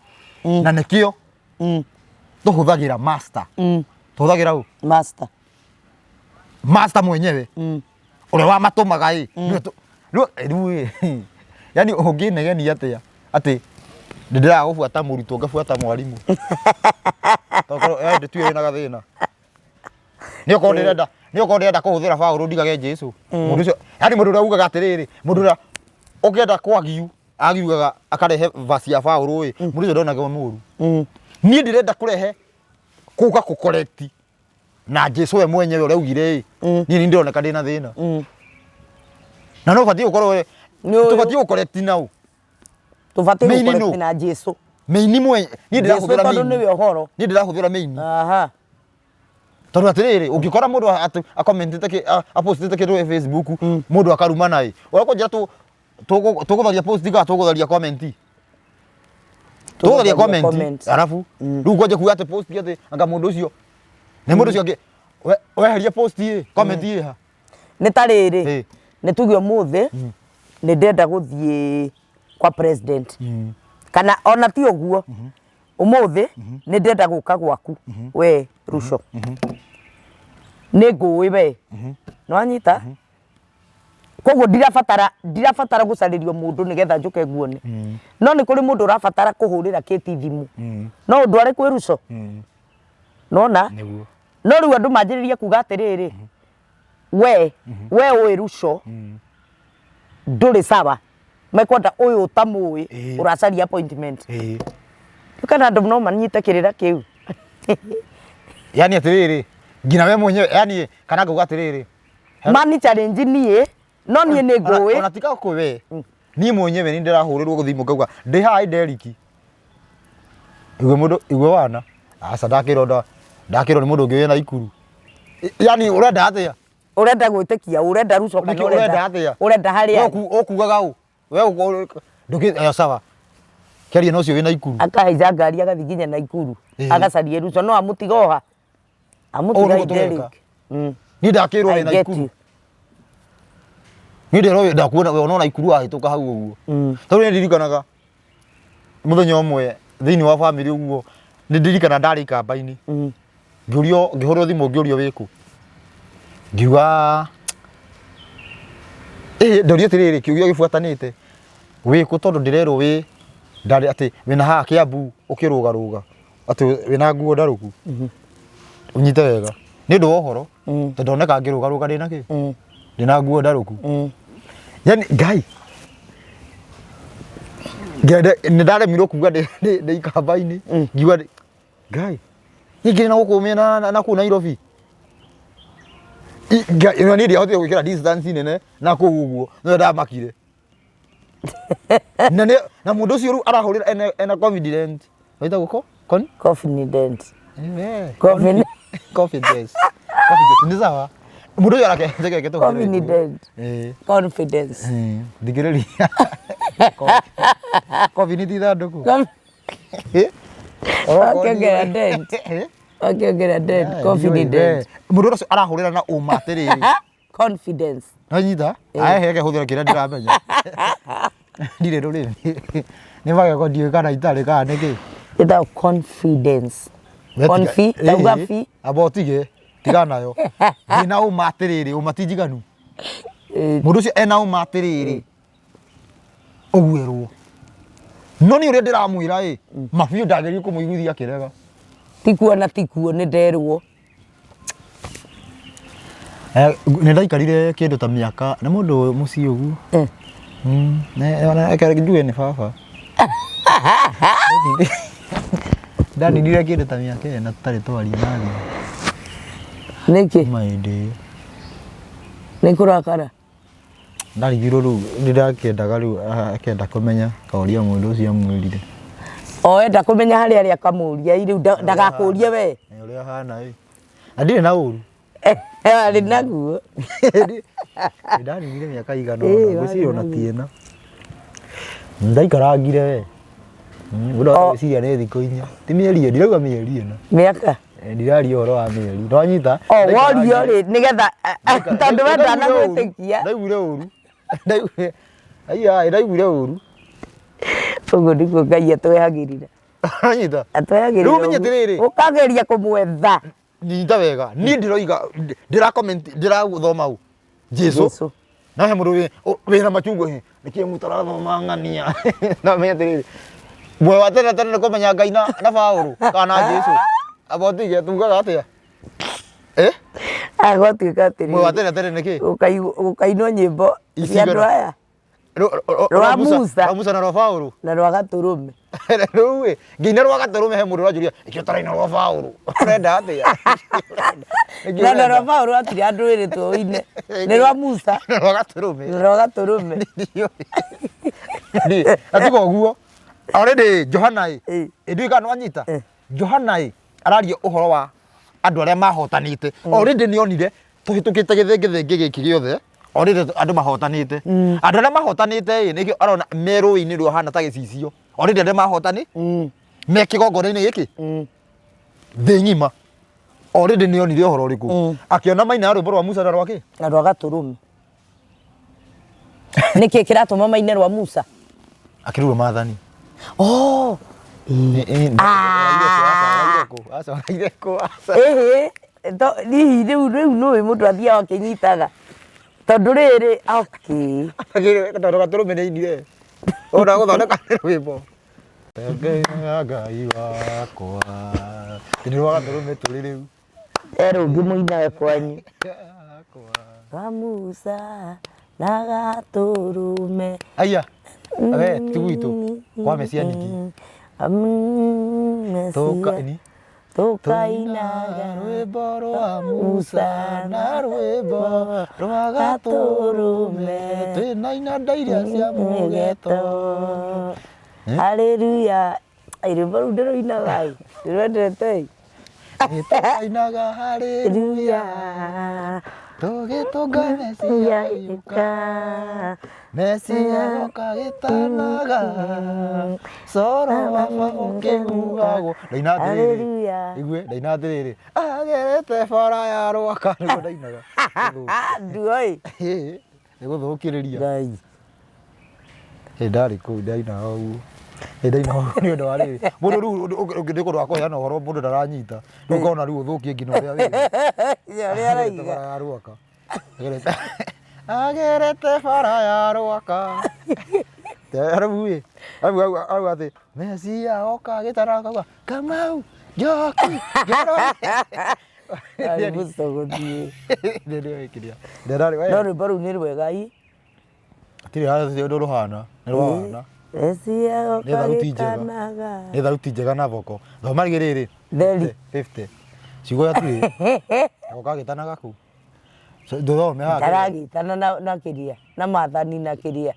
na nikio tuhuthagira master tuhuthagira u master mwenyewe ule wa matumaga rĩu yani ũngĩnegenia atĩa atĩ ndĩraga gũbuata mũrutwo ngabuata mwarimũ tondũ ndĩtuĩrĩ na gathĩna nĩ ũkorwo ndĩrenda kũhũthĩra Paũlũ ndigage Jesũ mũndũ ũcio yani mũndũ ũrĩa ugaga atĩrĩrĩ mũndũ ũrĩa ũkĩenda kwagiu agiugaga akarehe verse ya Paũlũ mũndũ ũcio ndonaga mũru niĩ ndĩrenda kũrehe kuga kũcorrect na Jesũ we mwenyewe ũrĩa ugire niĩ nĩ ndĩroneka ndĩna thĩna na no batiĩ gũkorwo tubatiĩ gũcorrect nau tubatiĩ gũcorrect na Jesũ meini mwe niĩ ndĩrahũthĩra meini tondũ nĩwe ũhoro niĩ ndĩrahũthĩra meini tondũ atĩrĩrĩ ũngĩkora mũndũ acomentete apostete kĩndũ Facebook mũndũ akaruma naĩ ũrakũnjĩra tũgũtharia post kana tũgũtharia comment tũgũtharia comment arabu rĩu kwanje kuga atĩ post atĩ anga mũndũ ũcio nĩ mũndũ ũcio angĩ weheria post comment ha nĩ ta rĩrĩ nĩ tuge ũmũthĩ nĩ ndenda gũthiĩ kwa president kana ona ti ũguo ũmũthĩ nĩ ndenda gũka gwaku we Ruto nĩ ngũĩ we no anyita koguo ndirabatara gũcarĩrio mũndũ nĩgetha njũke nguone no nĩ kũrĩ mũndũ ũrabatara kũhũrĩra kĩti thimũ no ũndũ arĩ kwĩ Ruto nona no rĩu andũ manjĩrĩrie kuga atĩrĩrĩ we ũĩ Ruto ndũrĩ sawa mekwenda ũyũ ũtamũĩ ũracaria appointment kana andũ no manyite kĩrĩra kĩu yani atĩrĩrĩ ngina we mwenyewe yani kana nguga atĩrĩrĩ mani challenge niĩ no niĩ nĩ ngũĩ ona tika kũwe niĩ mwenyewe nĩ ndĩrahũrĩrwo gũthimũ ngauga ndĩ haha Deriki igwe wana aca ndakĩrwo nĩ mũndũ ũngĩ wĩna ikuru yani ũrenda atĩa urenda gwĩtĩkia urenda Ruto kana urenda harĩa ũkugaga ũ we ndũkĩ sawa kĩaria no cio wĩna ikuru akahaica ngari agathi nginya na ikuru agacarie Ruto no amutigoha amutiga Derek niĩ ndakĩrwo wĩna ikuru niĩ ndĩrwo ndakuona we ona ikuru ahĩtũka hau ũguo tondũ nĩ ndirikanaga mũthenya ũmwe thĩinĩ wa family ũguo nĩ ndirikana ndarĩ kamba-inĩ ngĩhũrwo thimũ ngĩũrio wĩkũ ngiuga ndorio atĩrĩrĩ kĩũria gĩbuatanĩte wĩkũ tondũ ndĩrerwo wĩ ndarĩ atĩ wĩna haha Kĩambu ũkĩrũgarũga atĩ wĩna nguo ndarũku unyite wega nĩ ũndũ wa ũhoro tondũ ndoneka ngĩrũgarũga ndĩna kĩ ndĩna nguo ndarũku yani ngai nĩ ndaremirwo kuga ndĩ ikamba-inĩ ngiuga ngai ingĩ na gũkũ mĩena na kũu Nairobi ino nĩ ndĩahotire gwĩkĩra distance nene na kũu ũguo no ndamakire na mũndũ ũcio rĩu arahũrĩra ena confident wĩtagwo confident confidence nĩ sawa mũndũ ũcio arakenjeke confidence thikĩrĩria confident ithandũkũ akĩongerera dent confident mũndũ ũcio arahũrĩra na ũma atĩrĩrĩ confidence nanyita aheke hũthĩra kĩrĩa ndĩramenya ndirĩ rũrĩrĩ nĩ magego ndiũĩ kana itarĩ kana nĩkĩ ĩtagwo confidence confi abotige tiganayo ndĩna ũma atĩrĩrĩ ũma ti njiganu mũndũ ũcio ena ũma atĩrĩrĩ ũguĩrwo no nĩ ũrĩa ndĩramwĩra mabiũ ndagĩrĩire kũmũiguithia kĩrega tikuo nĩ nderwo nĩ ndaikarire kĩndũ ta mĩaka nĩ mũndũ mũciĩ ũguo njuge nĩ baba ndaninire kĩndũ ta mĩaka ĩna tũtarĩ twaria nathi nĩkĩ maĩndĩ nĩ kũrakara ndarigirwo rĩu nĩndakĩendaga rĩu akĩenda kũmenya kaũria mũndũ ũcio amwĩrire enda kũmenya harĩa arĩa akamũria rĩu ndagakũrie we ũrĩa hana na ndirĩ na ũru arĩ naguo ndanigire mĩaka igana ngwĩciria ona tiĩna ndaikarangire we mũndũ agwĩciria nĩ thikũ inya ti mĩeri ndirauga mĩeri ĩna mĩaka ndiraria ũhoro wa mĩeri nĩwanyita worio rĩ nĩgetha tondũ we ndanagwĩtĩkia ndaiguire ũru ndaiguire ũru Koguo ndiguo Ngai atwehagĩrĩra. Anyita. Atwehagĩrĩra. Rĩu menye atĩrĩrĩ. Ũkageria kũmwetha. Nyita wega. Niĩ ndĩroiga ndĩrathoma u. Jesu. Na he mũndũ wĩna machungo nĩkĩĩ mũtarathoma ng'ania. Na menye atĩrĩrĩ. Muoyo wa tene nĩ kũmenya Ngai na Paũlũ kana Jesu. Abotige tugaga atĩa? Agũtuĩka atĩrĩrĩ. Muoyo wa tene nĩkĩ? Gũkainwo nyĩmbo cia andũ aya. Rwa Musa na rwa Paũlũ. Na rwa Gatũrũme. Rĩu nginya rwa Gatũrũme he mũndũ ũranjũria ĩkĩo taraina rwa Paũlũ. Ũrenda atĩa? Na rwa Paũlũ atiri andũ ĩrĩ tũine. Nĩ rwa Musa. Na rwa Gatũrũme. Na rwa Gatũrũme. Atiga ũguo. Already Johana nduĩka nĩ wanyita. Johana araria ũhoro wa andũ arĩa mahotanĩte. Already nĩonire tũhĩtũkĩte gĩthengethenge gĩkĩ gĩothe. Already andũ mahotanĩte. Andũ arĩa mahotanĩte nĩkĩo arona merũĩ-inĩ rũhana ta gĩcicio. Already andũ mahotani me kĩgongona-inĩ gĩkĩ thĩ ng'ima. Already nĩonire ũhoro ũrĩkũ. Akĩona maina rwĩmbo rwa Musa na rwakĩ? Na rwa Gatũrũme. Nĩkĩ kĩratũma maine rwa Musa? Akĩruga maathani. Oh. Hihi rĩu nũĩ mũndũ athiaga akĩnyitaga. Tondũ rĩrĩ okay. Tondũ Gatũrũme nĩ ainire. Ona gũthondeka rwĩmbo. Ngai wakwa. Nĩ rwa Gatũrũme tũrĩ rĩu. Rũngĩ mũinaga kwanyu. Rwa Musa na Gatũrũme. Aya. We tiguitũ kwa mesianiki. Tũkainaga rwĩmbo rwa Musa na rwĩmbo rwa Gatũrũme twĩnaina ndairia cia mũgeto. Haleluya. Rwĩmbo rũu ndĩrũinaga ndĩrwendete. Tũkainaga haleluya tũgĩtũnga Mesia yuka. Mesia goka gĩtanaga coro wa ũkĩhugagwo. Ndaina atĩrĩrĩ. Igue ndaina atĩrĩrĩ. Agerete bara ya rwaka nĩguo ndainaga. Nduoĩ. Nĩ gũthũkĩrĩria. Ngai. Ndarĩ kũu ndainaga ũguo. Ndaina nĩ ũndũ wa rĩrĩ. Mũndũ rĩu ũngĩkorwo akũheana ũhoro mũndũ ndaranyita. Rĩu ũkona rĩu ũthũkie nginya ũrĩa wĩ. Ũrĩa araiga. Bara ya rwaka. Agerete bara ya rwaka. Rĩu au atĩ Mesia oka gĩtanaga Kamau Njoki Mũcogothie. No rwĩmbo rũu nĩ rwega i. Hatirĩ harĩa ũndũ rũhana nĩ rwahana. Mesia oka gĩtanaga. Nĩ thauti njega na voko. Thoma rĩrĩ. Theri. 50. Ciugo yatirĩ. Oka gĩtanaga kũu. Ndũthome haha. Ndaragĩtana na kĩria na maathani na kĩria.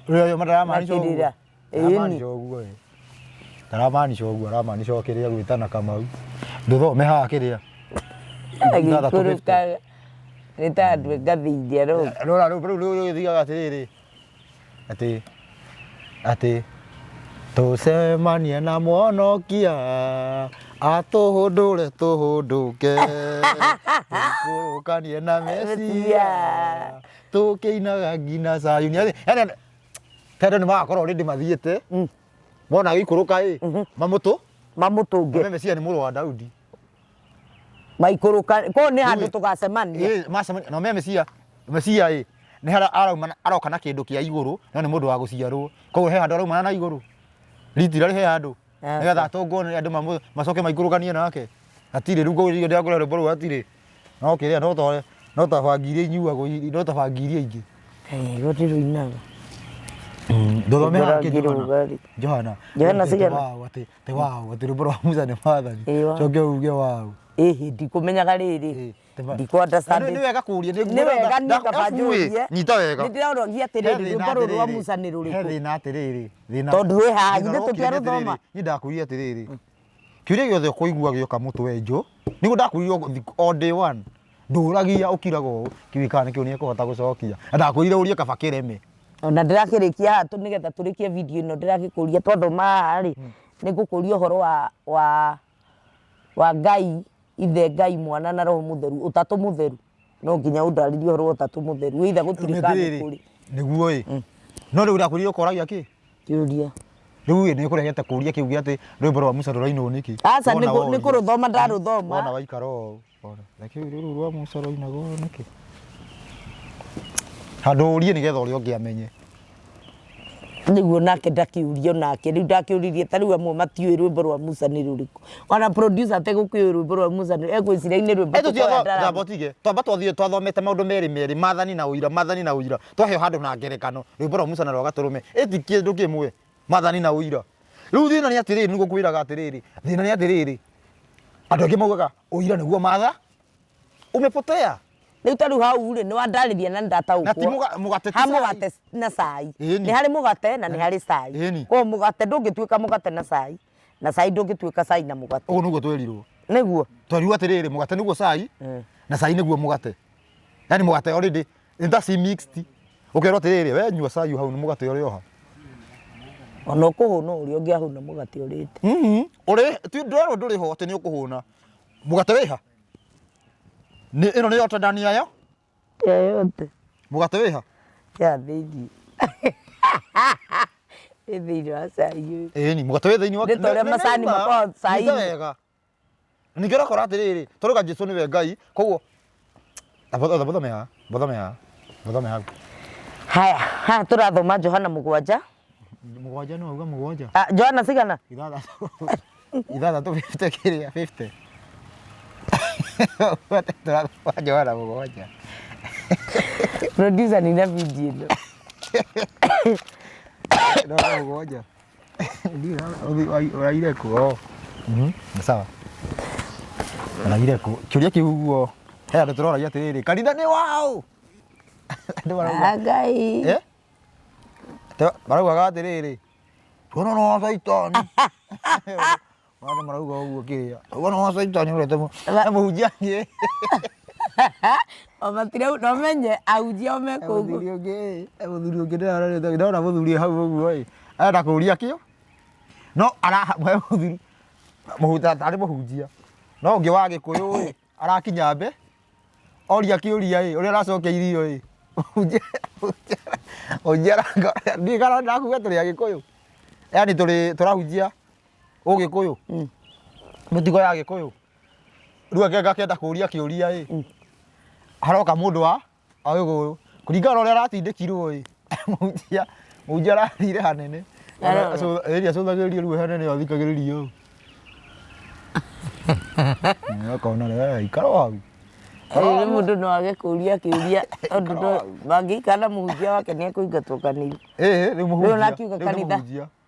Rĩu maramaanisha ũguo. Ĩni. Ndaramaanisha ũguo aramaanisha kĩrĩa gwĩtana Kamau. Ndũthome haha kĩrĩa. Agĩikũrũka nĩ ta andũ ngathĩithia rũu. Rĩu thiaga atĩrĩrĩ. Atĩ tũcemanie na Mwonokia atũhũndũre tũhũndũke. Tũikũrũkanie na Mesia tũkĩinaga nginya Zayuni. Yaani tondũ nĩ magakorwo already mathiĩte. Mona gĩikũrũka mamũtũnge. Mesia nĩ mũrũ wa Daudi. Maikũrũka ko nĩ handũ tũgacemania. Macemania no Mesia nĩ harĩa aroka na kĩndũ kĩa igũrũ no nĩ mũndũ wa gũciarwo. Koguo he handũ araumana na igũrũ. Ritira he handũ. Nĩgetha atongwo nĩ andũ macoke maikũrũkanie nake. Hatirĩ rĩu kũrĩa ndĩakũrĩa rwĩmbo rũu hatirĩ. No kĩrĩa no ta bangi iria inyuagwo no ta bangi iria ingĩ. Gũtirĩ rũinaga. Ndũthome haha kĩndũ Johana. Johana cigana. Atĩ rwĩmbo rwa Musa nĩ maathani. Coke uge wau. Ndikũmenyaga rĩrĩ. Ndikwenda sande. Nĩ wega kũria nĩ wega nĩ kabanjũrie. Nyita wega. Nĩ ndĩroragia atĩrĩrĩ rwĩmbo rũrũ rwa Musa nĩ rũrĩkũ. He thĩna atĩrĩrĩ. Tondũ wĩ haha githĩ tũtiarũthoma. Niĩ ndakũria atĩrĩrĩ. Kĩũria gĩothe ũkũigua gĩoka mũtwe njo. Nĩguo ndakũria all day one. Ndũragia ũkiraga ũũ. Kĩũi kana kĩu nĩ ekũhota gũcokia. Ndakwĩrire ũrie kaba kĩreme. Ona ndĩrakĩrĩkia haha nĩgetha tũrĩkie video ĩno ndĩrakĩkũria twathoma haha rĩ. Nĩ ngũkũria ũhoro wa Ngai ithe Ngai mwana na roho mũtheru ũtatũ mũtheru. No nginya ũndarĩrie ũhoro wa ũtatũ mũtheru. Wĩitha gũtirĩ kana kũrĩ. Nĩguo ĩ. No rĩu ndakũria ũkoragia kĩ? Kĩũria. Rĩu nĩ kũrehete kũria kĩu atĩ rwĩmbo rwa Musa rũrainwo nĩkĩ? Aca nĩ kũrũthoma ndarũthoma. Wona waikara ũũ. Ona lakini rũrũ rwa Musa rũinagwo nĩkĩ? Handũ ũrie nĩgetha ũrĩa ũngĩ amenye. Nĩguo nake ndakiurio nake rĩu ndakiũririe ta rĩu amwe matiũĩ rwĩmbo rwa Musa nĩ rũrĩkũ. Ona producer ategũkĩũĩ rwĩmbo rwa Musa egwĩciria nĩ rwĩmbo tũthiĩ twamba twathie twathomete maũndũ merĩ maathani na ũira twaheo handũ na ngerekano rwĩmbo rwa Musa na rwa Gatũrũme ĩti kĩndũ kĩmwe maathani na ũira. Rĩu thĩna nĩ atĩrĩrĩ nĩguo kwĩraga atĩrĩrĩ thĩna nĩ atĩrĩrĩ andũ angĩ maugaga ũira nĩguo maatha umepotea. Rĩu ta rĩu hau rĩ nĩ wandarĩria na ndataũkwo. Na ti mũgate ha mũgate na cai. Nĩ harĩ mũgate na nĩ harĩ cai. Kwa mũgate ndũngĩtuĩka mũgate na cai na cai ndũngĩtuĩka cai na mũgate. Ũguo nĩguo twerirwo. Nĩguo. Twerirwo atĩrĩrĩ mũgate nĩguo cai na cai nĩguo mũgate. Yaani mũgate already ndasi mixed. Ũkerwo atĩrĩrĩ we nyua cai hau nĩ mũgate ũrĩ oha. Ona ũkũhũna ũrĩa ũngĩahũna mũgate ũrĩte. Ũrĩ ndũrerwo ndũrĩ ho atĩ nĩ ũkũhũna. Mũgate wĩha. Ĩno nĩ yote ndani yayo? Yote. Mũgate wĩha? Ya thĩinĩ. Thĩinĩ wa cai ũyũ. Ĩni mũgate wĩ thĩinĩ wa nĩ ta ũrĩa macani makoragwo cai. Nĩ wega. Ningĩ ũrakora atĩrĩrĩ tũrauga Jesũ nĩwe Ngai koguo thome haha. Haya tũrathoma Johana 7. 7 nĩ wauga 7? Johana cigana? 6. 50 kĩrĩa 50. Tũrathoma Johana 7. Producer nina video ĩno. No 7. Ndio waire kuo. Sawa. Waire kuo. Kĩũria kĩu ũguo. He andũ tũroragia atĩrĩrĩ kanitha nĩ wao. Andũ marauga. Ngai. Maraugaga atĩrĩrĩ. Tuona no Saitani. Wanda marauga ũguo kĩrĩa. Tuona no Saitani ũrete mũhunjia niĩ. Omatire no menye ahunjia ome kũu. Mũthuri ũngĩ ndĩrona mũthuri hau ũguo ĩ. Arenda kũria kĩo. No arahamwe mũthuri. Arĩ mũhunjia. No ũngĩ wa Gĩkũyũ ĩ arakinya mbe. Oria kĩũria ĩ ũrĩa aracokia irio ĩ. Ũnjara ndigara ndakuga tũrĩ Agĩkũyũ. Yaani tũrahunjia Ũgĩkũyũ. Mĩtugo ya Gĩkũyũ. Rĩu ngakĩenda kũria kĩũria ĩ. Haroka mũndũ wa Gĩkũyũ. Kũringana na ũrĩa aratindĩkirwo ĩ. Mũhunjia arathire hanene. Ĩrĩa acũthagĩrĩrio rĩu hanene athikagĩrĩrio. Akona rĩ ikara hau. Nĩ mũndũ no age kũria kĩũria tondũ mangĩikara na mũhunjia wake nĩ ekũingatwo kanitha. Rĩu mũhunjia. Rĩu nakiuga kanitha.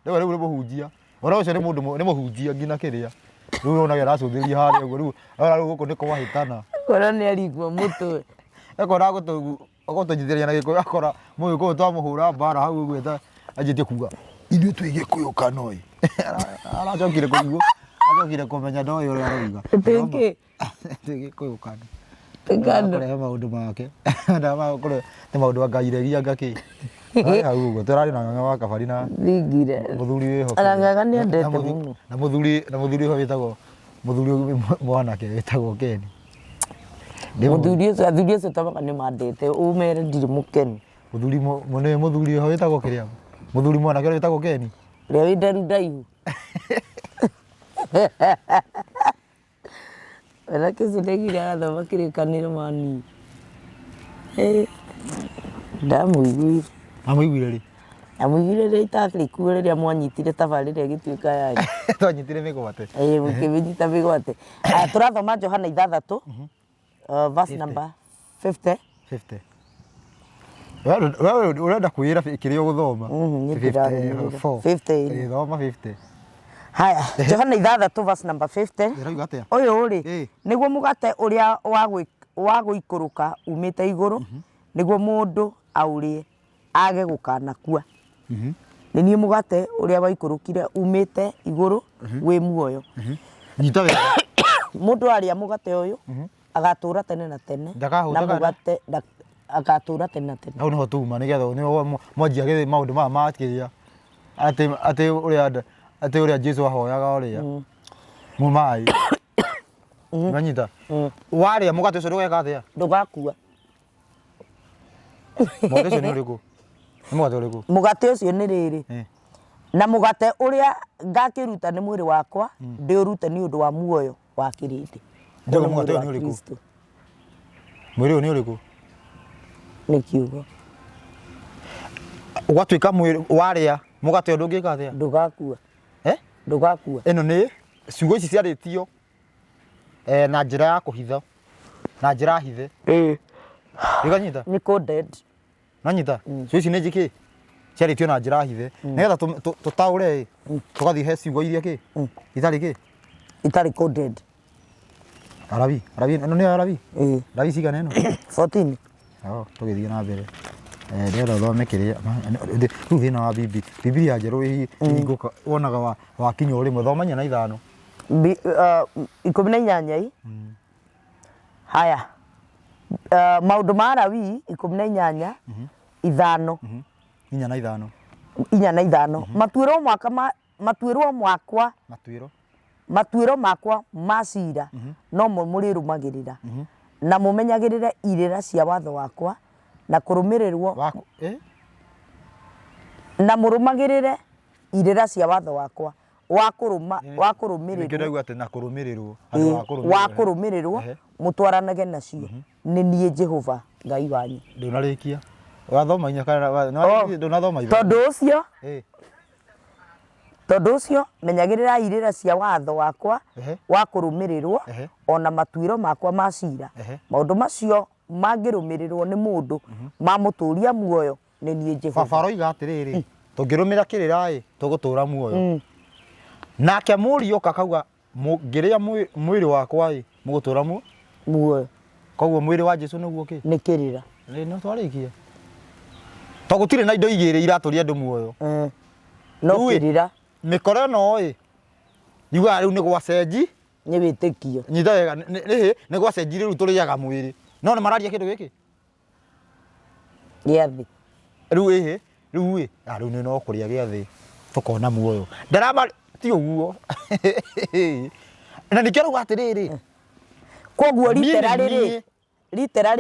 Rĩu nĩ mũhunjia. Ona ũcio nĩ mũndũ nĩ mũhunjia nginya kĩrĩa. Rĩu ona aracũthĩria harĩa ũguo rĩu gũkũ nĩ kwahĩtana. Kora nĩ aringwo mũtwe. Ekora gũtũnyitithĩria na Gĩkũyũ akora Mũgĩkũyũ twamũhũra mbara hau ũguo eta anjĩtie kuga ithuĩ twĩ Gĩkũyũ kanoi. Aracokire kũigua. Acokire kũmenya ndoĩ ũrĩa aroiga. Tĩkĩ. Twĩ Gĩkũyũ kanoi. Tĩkando. Kũrehe maũndũ make. Nĩ maũndũ angairagia ngakĩ. Hau ũguo tũrarĩ na ng'ang'a wa kabari na Thingire. mũthuri wĩho. Ng'ang'a nĩ endete mũno. Na mũthuri ũyũ wĩtagwo mũthuri mwanake wĩtagwo Keni. Mũthuri ũcio tamaga nĩ mandĩte ũmere ndirĩ mũkeni. Mũthuri ũyũ wĩtagwo kĩrĩa? Mũthuri mwanake ũrĩa wĩtagwo Keni. Ũrĩa wĩ nderu ndaihu. Wena kĩcio ndegire arathoma kĩrĩkanĩro mani. Ndamũiguire. Amũiguire rĩ? Amũiguire rĩ itakĩrĩkuo rĩrĩa mwanyitire tabarĩra ĩgĩtuĩka yanyu. Twanyitire mĩgwate. Mũkĩmĩnyita mĩgwate. Tũrathoma Johana 6. Verse number 50. 50. Wewe urenda kwĩra kĩrĩa ũgũthoma? 50. Thoma 50. Haya, Johana 6 verse number 50. Ĩrauga atĩa? Ũyũ rĩ, nĩguo mũgate ũrĩa wa gũikũrũka umĩte igũrũ, nĩguo mũndũ aũrĩe age gũkanakua. Nĩ niĩ mũgate ũrĩa waikũrũkire umĩte igũrũ wĩ muoyo. Nyita wega. Mũndũ arĩa mũgate ũyũ agatũra tene na tene. Na mũgate agatũra tene na tene. Hau nĩho tuma nĩgetha mwanjia maũndũ maya ma kĩrĩa atĩ ũrĩa Jesũ ahoyaga ũrĩa mũmaĩ. Manyita. Warĩa mũgate ũcio ndũgeka atĩa? Ndũgakua. Mũgate ũcio nĩ ũrĩkũ? Nĩ mũgate ũrĩkũ? Mũgate ũcio nĩ rĩrĩ. na mugate uria ngakiruta ni mwiri wakwa ndiurute ni undu wa muoyo wa kirindi ndio mugate ni uriku mwiri ni uriku ni kiugo ugatuika mwiri waria mugate ndungika atia ndugakua ndugakua ino ni ciugo ici ciaritio na njira ya kuhitha na njira hithe iganyita ni coded nanyita ciugo ici ni njiki ciaritio na njira hithe nigetha tutaure tugathi he ciugo iria ki itari coded arabi ino ni arabi arabi cigana ino 14 tugithie na mbere ndero thome kiria riu thina wa Biblia njeru hinguka wonaga wa kinya rimwe thomanya na 5 18 haya maundu ma Lawi 18 5 inya na 5 matuiro makwa macira no murirumagirira na mumenyagirire irira cia watho wakwa na kurumirirwo na murumagirire irira cia watho wakwa wa kurumirirwo na kurumirirwo wa kurumirirwo mutwaranage nacio ni nie Jehova Ngai wanyu ndunarikia wathoma inya kana ndunathoma inya tondu ucio menyagirira irira cia watho wakwa wa kurumirirwo ona matuiro makwa macira maundu macio mangirumirirwo ni mundu mamuturia muoyo ni nie Jehova baba roiga atiriri tungirumira kirira tugutura muoyo nake murio kakauga ngiria mwiri wakwa mugutura muoyo koguo mwiri wa Jesu niguo ki ni kirira no twarikia to gutire na indo igiri iraturia ndu muoyo no kirira mikore no yuga riu ni gwacenji ni witikio nyita wega ni gwacenji riu turiaga mwiri no mararia kindu giki giathi riu riu ni no kuria giathi tukona muoyo ndarama ti uguo na nikero atiriri koguo literally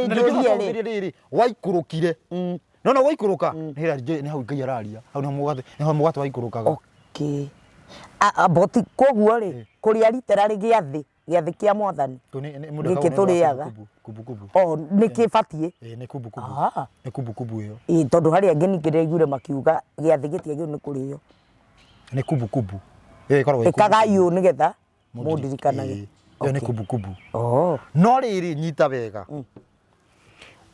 njurie waikurukire no waikuruka ni hau Ngai araria hau ni mugate waikurukaga okay aboti koguo ri kuria literally giathi kia mwathani giki turiaga kubu nikibatie ni kubu iyo tondu hari angi ningiregure makiuga giathi gitiagio ni kurio ni kubu korwo ikaga yu nigetha mundirikanage iyo ni kubu no riri nyita wega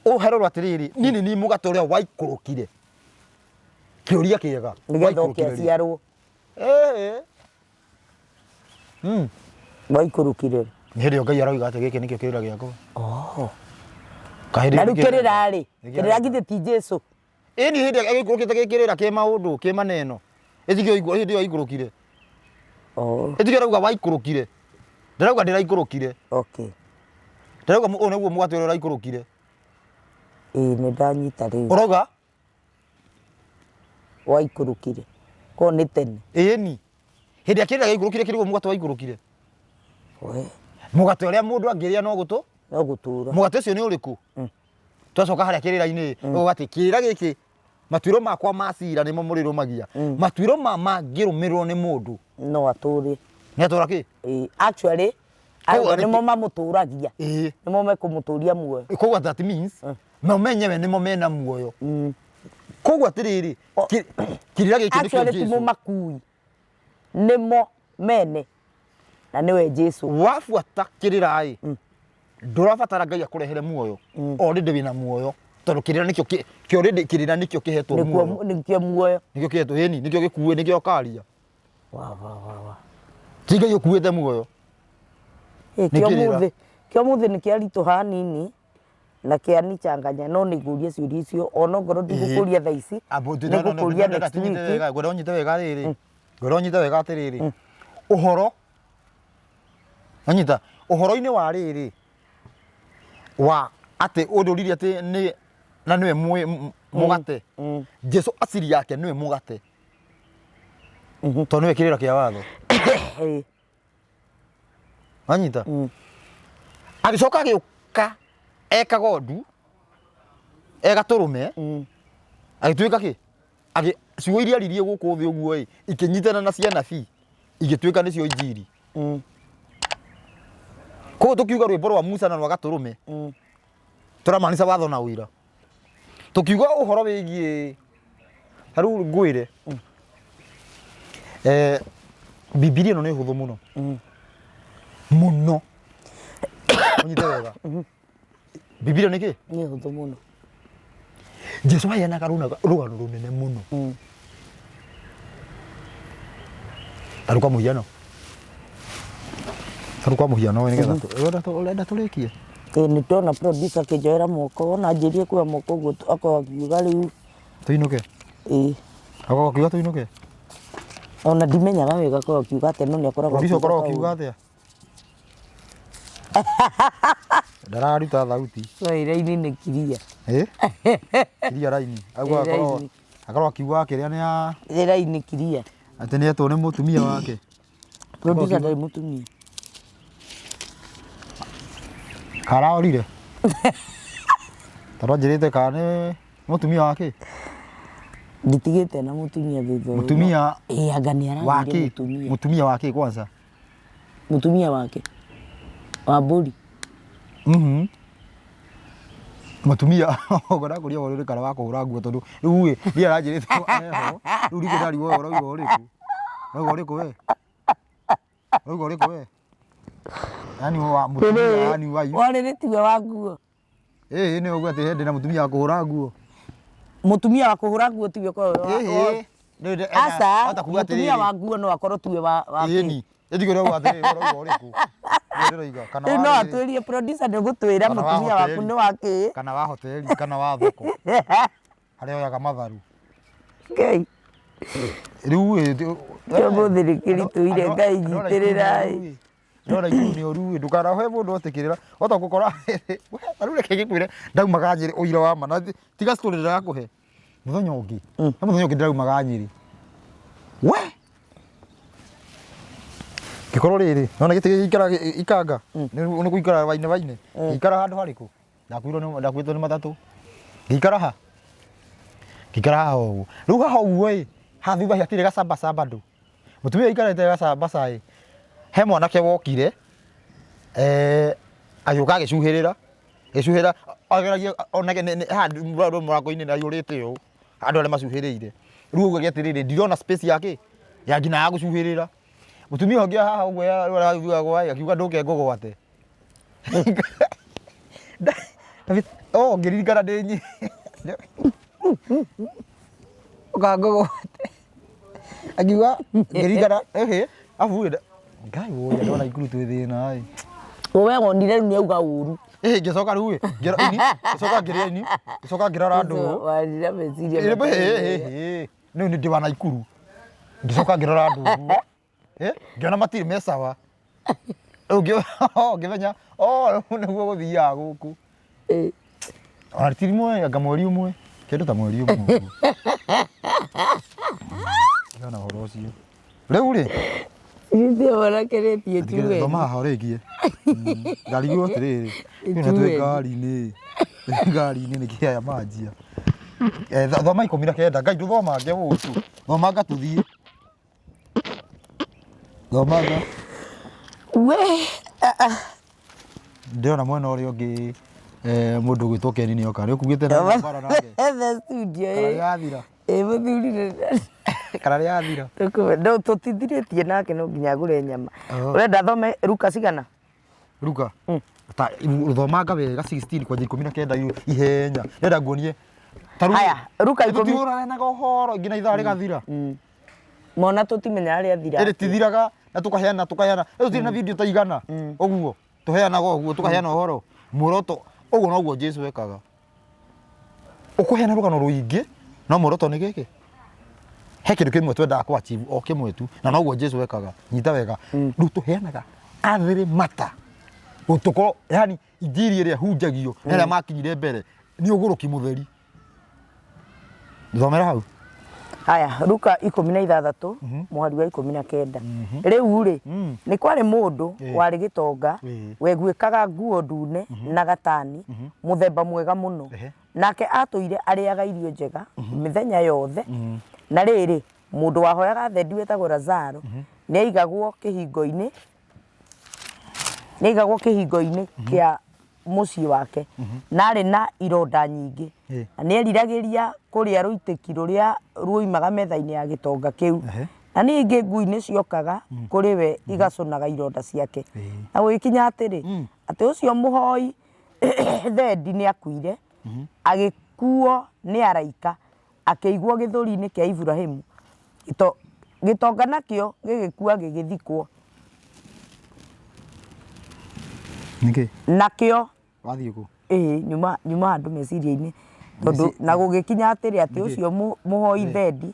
uherorwo atiriri nini ni mugate uria waikurukire kiuria kiega nigetha ukiaciarwo waikurukire ni hindi Ngai arauga ati giki nikio kirira giako na riu kirira ngithi ti Jesu ni hindi agikurukite gikirira ki maundu ki maneno itigio hindi aikurukire itigio arauga waikurukire ndarauga ndiraikurukire ndarauga u niguo mugate uria uraikurukire ni ndanyita riu urauga waikurukire ko ni tene ni hindi akirira gaikurukire kiriguo mugate waikurukire mugate uria mundu angiria no gutura mugate ucio ni uriku twacoka haria kirira-ini ugati kirira giki matuiro makwa macira nimo murirumagia matuiro mangirumirwo ni mundu no aturi ni atura ki actually nimo mamuturagia nimo mekumuturia muoyo koguo that means no menyewe nimo mena muoyo koguo atiriri kirira giki ni kio Jesu timo makui nimo mene na niwe Jesu wafuata kirira ndurabatara Ngai akurehere muoyo already wina muoyo tondu kirira nikio already kirira nikio kihetwo muoyo nikio muoyo nikio kihetwo nikio gikuwe nikio karia tiga yokuwete muoyo kio muthe nikiaritu hanini na kianichanganya no nigurie ciuria icio ona ngoro ndigukuria thaa ici nigukuria next week ngoronyite wega riri ngoronyite wega atiriri uhoro anyita uhoro-ini wa riri wa ati unduriri ati ni na niwe mugate Jesu asiri yake niwe mugate to niwe kirira kia watho anyita agicoka agiuka eka godu ega turume agituika ki ciugo iria ririe guku thi uguo ikinyitana na ciana fi igituika nicio injiri ko tukiuga rwimbo rwa Musa na rwa Gaturume turamaanisha watho na wira tukiuga uhoro wigie haru ngwire Bibilia no ni huthu muno muno unyite wega Bibilia ni ki ni huthu muno Jesu hayana karuna rugano runene muno taruka muhiano nigetha urenda turikie ni tona producer kijoera moko na njirie kwa moko guo akakiuga riu tuinuke akakiuga tuinuke ona ndimenyaga wega kwa kiuga ate no ni akoragwo producer akoragwo kiuga atia ndararuta thauti iraini ni kiria kiria raini akoragwo akiuga kiria ni ya iraini kiria ati ni etwo ni mutumia wake producer ndari mutumia karaorire taranjirite kana mutumia wake nditigite na mutumia thutha mutumia anga ni wake mutumia wake kwanza mutumia wake wa mburi mutumia ogora kuria wori kana wa kuhura nguo tondu riu ri aranjirite eho riu rikidari wo oroiga uriku no uriku we oiga uriku we yani wa mutumia yani wa yu wale ni tiwe wa nguo ni ugu ati hende na mutumia wa kuhura nguo mutumia wa kuhura nguo tiwe kwa asa mutumia wa nguo no akorwo tiwe wa ni ethiko ro ati oroiga uriku ndiroiga kana no atwirie producer ndugutwira mutumia waku ni waki kana wa hoteli kana wa thoko haria oyaga matharu ngai riu tumuthirikiri tuire ngai nyitirira ndora iguru ni oru ndukarahe mundu otikirira ota gukora aru reke gikwire ndaumaga Nyeri uira wa mana tiga story ndirakuhe muthenya ungi na muthenya ungi ndaumaga Nyeri we gikoro riri nona giti ikara ikanga ni kuikara vaine ikara handu hariku ndakwirwo ni matatu gikara ha o ruga ho we hathiba hiatire gacamba camba ndu mutumia ikarete gacamba cai he mwanake wokire ayuka gicuhirira ageragia onake handu murako-ini na yurite u andu aria macuhiriire riu uguo giatiriri ndirona space yake ya ngina ya gucuhirira mutumia ongia haha uguo arathua gwa akiuga nduke ngogwate ngiririkana ndinyi ukangogwate akiuga ngiririkana afu ngai woya ndona ikuru twi thina we wonire ni auga uru ngicoka riu ngicoka ngiria-ini ngicoka ngirora ndu warira meciria ni ndiwana ikuru ngicoka ngirora ndu ngiona matiri me sawa ngimenya niguo guthiaga guku ona tiri mwe anga mweri umwe kindu ta mweri umwe ngona horo ucio riu ri Ndio wanakeretie tuwe. Thoma horegie. Ngari guo tiriri. Kwina twe ngari-ini ni kia manjia. Thoma ikomira kenda ngai nduthoma nge gutu. Thoma nga tuthie. Thoma nga. We Ndiona mwena uri ungi mundu gwitwo Keni ni oka. Ri ukugite na bara nake. The studio Kana yathira. Muthuri kana ri yathira ndo tutithiritie nake no nginya gure nyama urenda thome Luka cigana Luka ta thomanga wega 16 kwa 19 ihenya ndenda nguonie taru haya Luka 10 tutiura na gohoro ngina ithaa rigathira mona tutimenya ari athira iri tithiraga na tukaheana tiri na video ta igana uguo tuheana go uguo tukaheana uhoro muroto uguo noguo Jesu ekaga ukuheana rugano ruingi no muroto ni giki he kindu kimwe twendaga ku achieve o kimwe tu na noguo Jesu ekaga nyita wega riu tuheanaga athiri mata gutukoro yani injiri iria hunjagio ria makinyire mbere ni uguruki mutheri thomera hau haya Luka 16 mwari wa 19 riu ri ni kwari mundu wari gitonga wegwikaga nguo ndune na gatani muthemba mwega muno nake atuire ariaga irio njega mithenya yothe na rĩrĩ mũndũ wahoyaga thendi wetagwo Lazaro nĩ aigagwo kĩhingo-inĩ kĩa mũciĩ wake na arĩ na ironda nyingĩ na nĩ eriragĩria kũrĩa rũitĩki rũrĩa ruoimaga metha-inĩ ya gĩtonga kĩu na ningĩ ngui nĩ ciokaga kũrĩ we igaconaga ironda ciake na gũgĩkinya atĩrĩ atĩ ũcio mũhoi thendi nĩ akuire agĩkuo nĩ araika akĩigwo gĩthũri-inĩ kĩa Iburahĩmu gĩtonga nakĩo gĩgĩkua gĩgĩthikwo nakĩo wathiĩ kũ nyuma andũ meciria-inĩ tondũ na gũgĩkinya atĩrĩ atĩ ũcio mũhoi thendi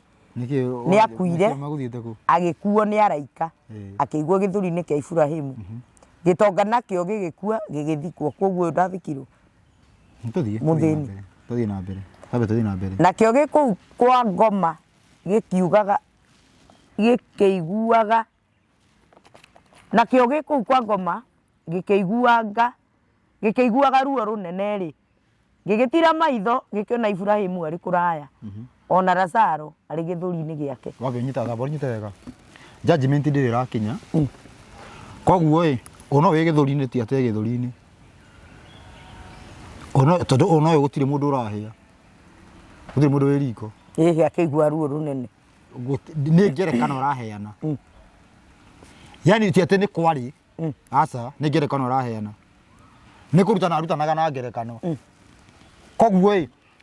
nĩ akuire agĩkuo nĩ araika akĩigwo gĩthũri-inĩ kĩa Iburahĩmu gĩtonga nakĩo gĩgĩkua gĩgĩthikwo koguo ndathikirwo mũthĩni tũthiĩ na mbere nakĩo gĩkũu kwa ngoma gĩkiugaga gĩkĩiguaga nakĩo gĩkũu kwa ngoma gĩkĩiguaga ruo rũnene rĩ gĩgĩtira maitho gĩkĩona Iburahĩmu arĩ kũraya ona Lazaro arĩ gĩthũri-inĩ gĩake wagĩnyita thabo nyita wega judgment ndĩrĩ rakinya koguo ono wĩ gĩthũri-inĩ ti atĩ gĩthũri-inĩ ono gũtirĩ mũndũ ũrahĩa gũtirĩ mũndũ wĩ riko akĩigua ruo rũnene nĩ ngerekano ũraheana yani ti atĩ nĩ kwarĩ aca nĩ ngerekano ũraheana nĩ kũrutana arutanaga na ngerekano koguo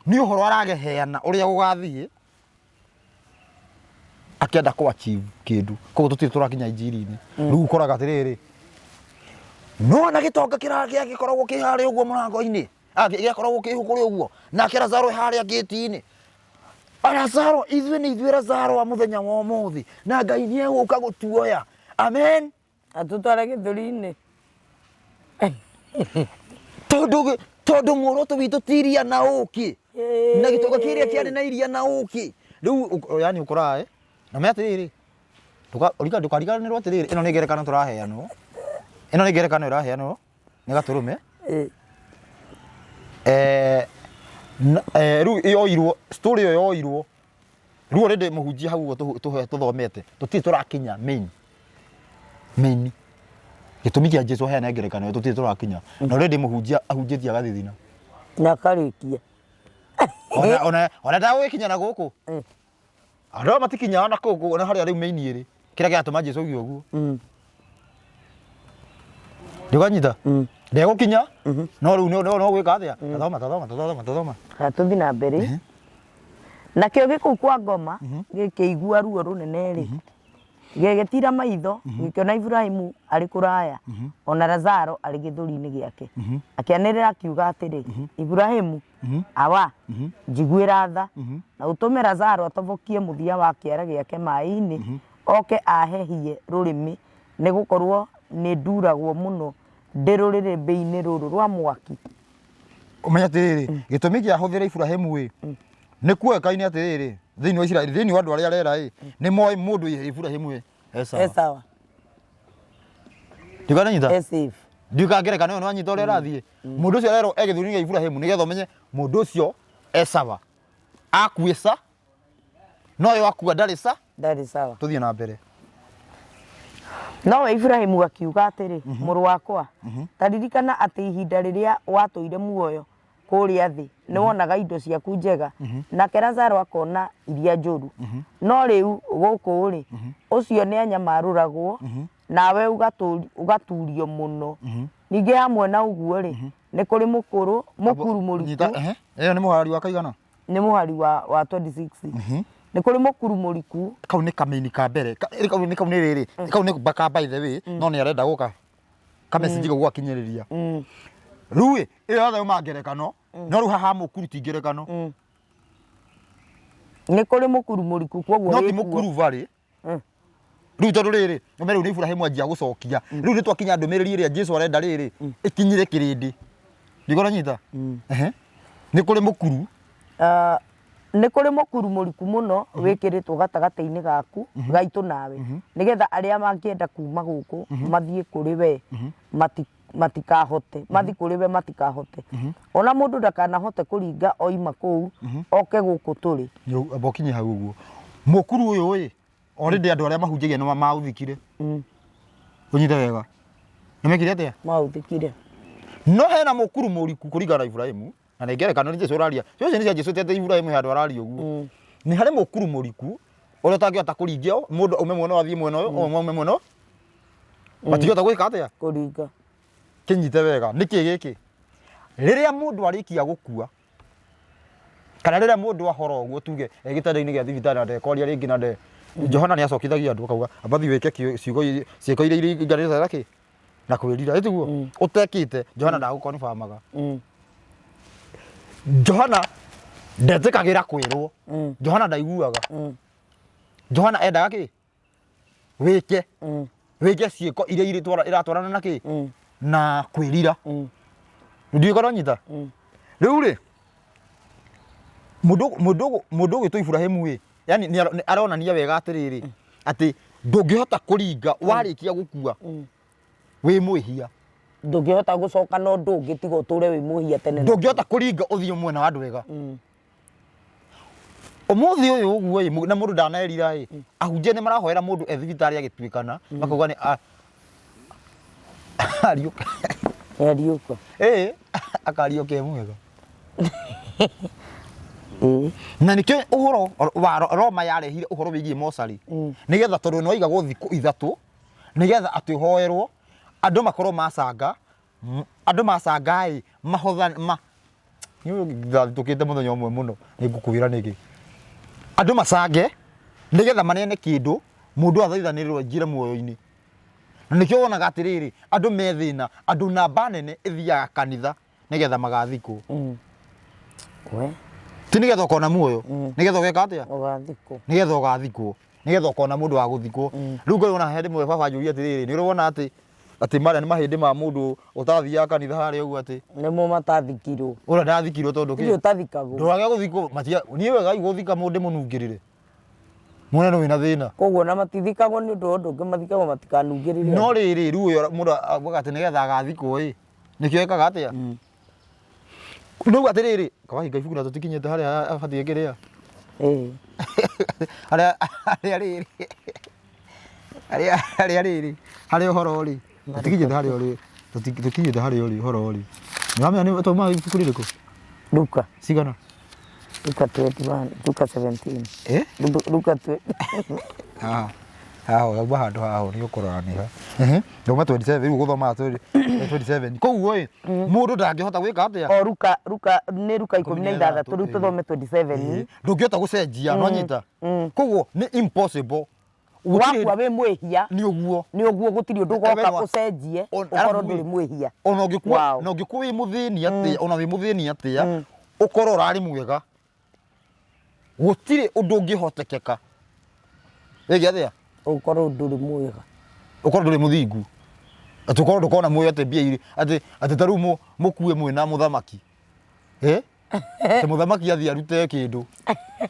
nĩ ũhoro arageheana ũrĩa gũgathiĩ akĩenda kũ achieve kĩndũ koguo tũtirĩ tũrakinya injiri-inĩ rĩu ũkoraga atĩrĩrĩ no na gĩtonga gĩkoragwo kĩ harĩa ũguo mũrango-inĩ gĩakoragwo kĩ kũrĩa ũguo nake Lazaro harĩa gĩti-inĩ Lazaro ithuĩ nĩ ithuĩ Lazaro wa mũthenya wa ũmũthĩ na Ngai nĩ egũka gũtuoya amen atũtware gĩthũri-inĩ tondũ muoroto witũ ti iria na ũkĩ na gĩtonga kĩrĩa kĩarĩ na iria na ũkĩ rĩu yani ũkoraga na me atĩrĩrĩ ndũkariganĩrwo atĩrĩrĩ ĩno nĩ ngerekano tũraheanwo ĩno nĩ ngerekano ĩraheanwo nĩ Gatũrũme rĩu yoirwo story ĩyo yoirwo rĩu already mũhunjia hau ũguo tũthomete tũtirĩ tũrakinya main gĩtũmi kĩa Jesũ aheana ngerekano tũtirĩ tũrakinya na already mũhunjia ahunjĩtie agathithina na karĩkia ona ndagũgĩkinya na gũkũ andũ matikinyaga na kũu na harĩa rĩu main ĩrĩ kĩrĩa gĩatũma Jesũ oige ũguo ndũkanyita ndegũkinya no rĩu no gwĩka atĩa tathoma tũthiĩ na mbere nakĩo gĩkũu kwa ngoma gĩkĩigua ruo rũnene rĩ gĩgĩtira maitho gĩkĩona Iburahĩmu arĩ kũraya ona Lazaro arĩ gĩthũri-inĩ gĩake akĩanĩrĩra akiuga atĩrĩ Iburahĩmu awa njiguĩra tha na ũtũme Lazaro atobokie mũthia wa kĩara gĩake maĩ-inĩ oke ahehie rũrĩmĩ nĩ gũkorwo nĩ nduragwo mũno ndĩ rũrĩrĩmbĩ-inĩ rũrũ rwa mwaki ũmenya atĩrĩrĩ gĩtũmi kĩa hũthĩra Iburahĩmu nĩ kuoĩkaine atĩrĩrĩ thĩinĩ wa Isiraeli thĩinĩ wa andũ arĩa arera nĩ moĩ mũndũ Iburahĩmu sawa ndikananyita ndiuka ngerekano ĩyo nĩ wanyita ũrĩa rathiĩ mũndũ ũcio arerwo gĩthũri-inĩ gĩa Iburahĩmu nĩgetha ũmenye mũndũ ũcio sawa akuĩca no ũyũ akua ndarĩ sawa tũthiĩ na mbere no Iburahĩmu akiuga atĩrĩ mũrũ wakwa ta ririkana atĩ ihinda rĩrĩa watũire muoyo kũrĩa thĩ nĩ wonaga indo ciaku njega nake Lazaro akona iria njũru no rĩu gũkũ rĩ ũcio nĩ anyamarũragwo nawe ũgaturio mũno ningĩ hamwe na ũguo rĩ nĩ kũrĩ mũkuru mũriku ĩyo nĩ mũhari wa kaigana nĩ mũhari wa 26 nĩ kũrĩ mũkuru mũriku kau nĩ kamini ka mbere kau nĩ rĩrĩ kau nĩ baka by the way no nĩ arenda gũka kameciji gũgwa kinyĩrĩria rĩu ĩyo yothe uma ngerekano no rĩu haha mũkuru ti ngerekano nĩ kũrĩ mũkuru mũriku koguo no ti mũkuru varĩ rĩu tondũ rĩrĩ no rĩu nĩ Iburahĩmu anjia gũcokia rĩu nĩ twakinya ndũmĩrĩri ĩrĩa Jesũ arenda rĩrĩ ĩkinyire kĩrĩndĩ ndĩkona nyita nĩ kũrĩ mũkuru nĩ kũrĩ mũkuru mũriku mũno wĩkĩrĩtwo gatagatĩ-inĩ gaku gaitũ nawe nĩgetha arĩa mangĩenda kuma gũkũ mathiĩ kũrĩ we matikahote mathi kũrĩ we matikahote ona mũndũ ndakanahote kũringa oima kũu oke gũkũ tũrĩ abokinye hau ũguo Mũkuru ũyũ ĩ already andũ arĩa mahunjagia nĩ mauthikire ũnyite wega nĩ mekire atĩa mauthikire no hena mũkuru mũriku kũringana na Ibrahimu na nĩngerekana nĩ Jesũ ũraria cio nĩ cia Jesũ tete Ibrahimu handũ araria ũguo nĩ harĩ mũkuru mũriku ũrĩa ũtangĩhota kũringia mũndũ ume mwena wathiĩ mwena ũyũ ume mwena ũyũ matingĩhota gwĩka atĩa kũringa kĩnyite wega nĩkĩ gĩkĩ rĩrĩa mũndũ arĩkia gũkua kana rĩrĩa mũndũ ahora ũguo tuge gĩtanda-inĩ gĩa thibitarĩ na ndekoria rĩngĩ na Johana nĩ acokithagia andũ akauga abathi wĩke ciĩko iria iringanĩte na kĩ na kwĩrira ĩtiguo ũtekĩte Johana ndagũkonfirmaga Johana ndetĩkagĩra kwĩrwo Johana ndaiguaga Johana endaga kĩ wĩke ciĩko iria iratwarana na kĩ na kwĩrira ndiũĩ kana nyita rĩu rĩ mũndũ ũgĩtwo Ibrahimu ĩ yani nĩ aronania wega atĩrĩrĩ atĩ ndũngĩhota kũringa warĩkia gũkua wĩ mwĩhia ndũngĩhota gũcoka no ndũngĩ tiga ũtũre wĩ mwĩhia tene ndũngĩhota kũringa ũthiĩ mwena wa andũ wega ũmũthĩ ũyũ ũguo ĩ na mũndũ ndanerira ĩ ahunjia nĩ marahoera mũndũ thibitarĩ agĩtuĩkana makauga nĩ ariũka akariũka mwega na nĩkĩo ũhoro wa Roma yarehire ũhoro wĩgiĩ mocarĩ nĩgetha tondũ nĩ waigagwo thikũ ithatũ nĩgetha atĩ ũhoerwo andũ makorwo macanga ĩ mahotha tũkĩte mũthenya ũmwe mũno nĩ ngũkwĩra nĩkĩ andũ macange nĩgetha manene kĩndũ mũndũ athaithanĩrĩrwo aingĩre muoyo-inĩ na nĩkĩo wonaga atĩrĩrĩ andũ methĩna andũ namba nene ĩthiaga kanitha nĩgetha magathikwo ti nĩgetha ũkona muoyo nĩgetha ũgeka atĩa nĩgetha ũgathikwo nĩgetha ũkona mũndũ wa gũthikwo rĩu ngona hĩndĩ ĩmwe baba anjũria atĩrĩrĩ nĩ ũrona atĩ marĩa nĩ mahĩndĩ ma mũndũ ũtathiaga kanitha harĩa ũguo atĩ nĩmo matathikirwo ũrĩa ndathikirwo tondũ kĩ ũtathikagwo ndũrage gũthikwo niĩ wega gũthika mũndũ mũnungĩrĩre muone nĩ wĩna thĩna koguo na matithikagwo nĩ ũndũ ũndũ ũngĩ mathikagwo matikanungĩrĩre no rĩrĩ rĩu ũyũ mũndũ augaga atĩ nĩgetha agathikwo ĩ nĩkĩo ekaga atĩa nĩu atĩrĩrĩ kawahinga ibuku na tũtikinyĩte harĩa abatiĩ kĩrĩa harĩa ũhoro ũrĩ tũtikinyĩte harĩa ũrĩ ũhoro ũrĩ nĩwamenya nĩ twauma ibuku rĩrĩkũ Luka cigana Luka 21 Luka 17 Luka 20 haha handũ haha nĩ ũkoraga nĩ ha ndauma 27 rĩu gũthoma 27 koguo ĩ mũndũ ndangĩhota gwĩka atĩa Luka nĩ Luka 16 rĩu tũthome 27 ndũngĩhota gũcenjia no nyita koguo nĩ impossible wakua wĩ mwĩhia nĩ ũguo gũtirĩ ũndũ ũgoka ũcenjie ũkorwo ndũrĩ mwĩhia ona ũngĩkua wĩ mũthĩni atĩa ona wĩ mũthĩni atĩa ũkorwo ũrarĩ mwega gũtirĩ ũndũ ũngĩhotekeka wĩgie atĩa ũkorwo ndũrĩ mwega ũkorwo ndũrĩ mũthingu atĩ ũkorwo ndũkona muoyo atĩ mbia irĩ atĩ ta rĩu mũkue mwĩna mũthamaki atĩ mũthamaki athiĩ arute kĩndũ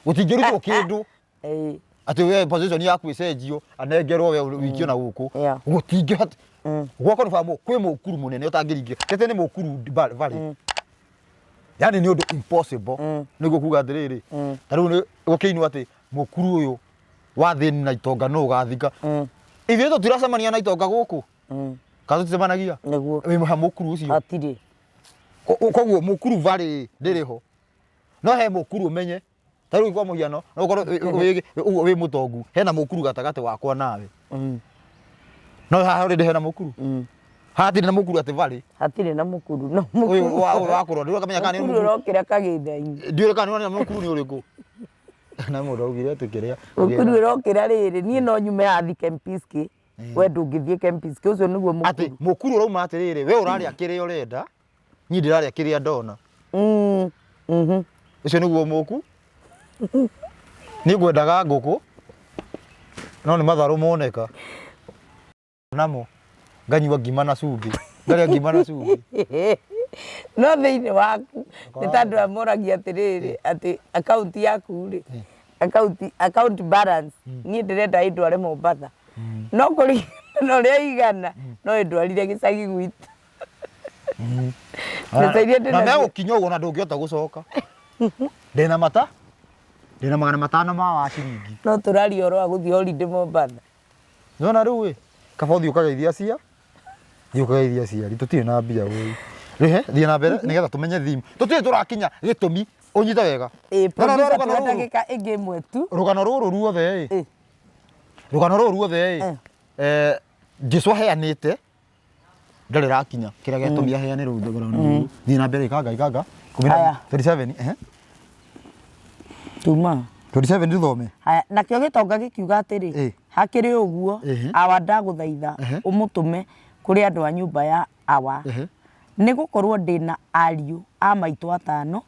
gũtingĩrutwo kĩndũ atĩ we position yaku ĩcenjio anengerwo we wikio na gũkũ gũtingĩhota gwakwa nĩbamũ kwĩ mũkuru mũnene ũtangĩringia tete nĩ mũkuru varĩ yani nĩ ũndũ impossible nĩguo kuga atĩrĩrĩ ta rĩu gũkĩinwo atĩ mũkuru ũyũ wa thĩni na itonga no ũgathika ithuĩ tũtiracemania na itonga gũkũ kana tũticemanagia wĩ mũkuru ũcio hatirĩ koguo mũkuru varĩ ndĩrĩ ho no he mũkuru ũmenye ta rĩu kwa mũhiano no ũkorwo wĩ mũtongu hena mũkuru gatagatĩ wakwa nawe no haha rĩndĩ hena mũkuru hatirĩ na mũkuru atĩ varĩ hatirĩ na mũkuru no ũyũ wakũrwo ndĩrĩ kamenya kana nĩ mũkuru ũrokĩra kagĩtha-inĩ ndiũrĩ kana nĩ mũkuru nĩ ũrĩkũ na mũndũ augire atĩ kĩrĩa mũkuru ũrokĩra rĩrĩ niĩ no nyume hathi Kempiski we ndũngĩthiĩ Kempiski ũcio nĩguo mũkuru atĩ mũkuru ũrauma atĩrĩrĩ we ũrarĩa kĩrĩa ũrenda niĩ ndĩrarĩa kĩrĩa ndona ũcio nĩguo mũku niĩ ngwendaga ngũkũ no nĩ matharũ moneka namo nganyua ngima na cumbĩ ngarĩa ngima na cumbĩ no thĩinĩ waku nĩ tandũ amoragia atĩrĩrĩ atĩ akaunti yaku rĩ account balance niĩ ndĩrenda ĩndware Mombatha no kũringana ũrĩa igana no ĩndwarire gĩcagi gwitũ na megũkinya ũguo na ndũngĩhota gũcoka ndĩna mata ndina 500 ma ciringi no turaria oro aguthi holiday Mombasa nona riu kaba uthii ukageithia cia thi ukageithia ciari tutire na mbia ui rihe thie na mbere nigetha tumenye thimu tutire turakinya gitumi unyite wega ndagika ingi imwe tu rugano ruru ruothe rugano ruru ruothe Jesu aheanite ndari rakinya kira getumia heane ru rugano thie na mbere ikanga 37 tuma 27 ndithome haya nakio gitonga gikiuga atiri hakiri uguo awa ndaguthaitha umutume kuri andu a nyumba ya awa nigukorwo ndina ariu a maitu 5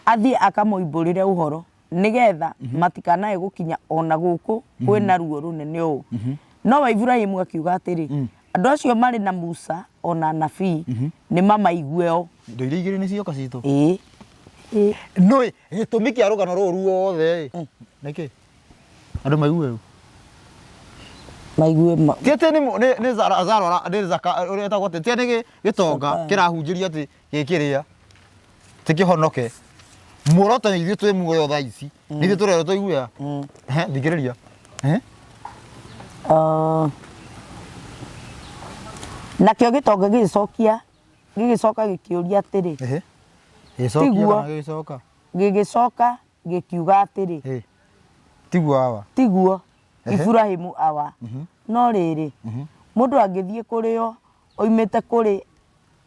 athie akamoimburire uhoro nigetha matikanae gukinya ona guku kwina ruo runene u no wa Ibrahimu akiuga atiri andu acio mari na Musa ona nabii ni mamaigue ndo iria igiri ni cioka citu no gitumi kia rugano ruru ruothe niki andu maigue maigue tiete ni zara ni zaka uri etagwo tiete ni gitonga kirahunjiria ati gikiria tikihonoke muoroto ni ithuĩ twĩ muoyo thaa ici nĩ ithuĩ tũrerwo tũiguya thikĩrĩria nakĩo gĩtonga gĩgĩcoka gĩkĩũria atĩrĩ gĩgĩcoka gĩkiuga atĩrĩ tiguo Ibrahimu awa no rĩrĩ mũndũ angĩthiĩ kũrĩ o oimĩte kũrĩ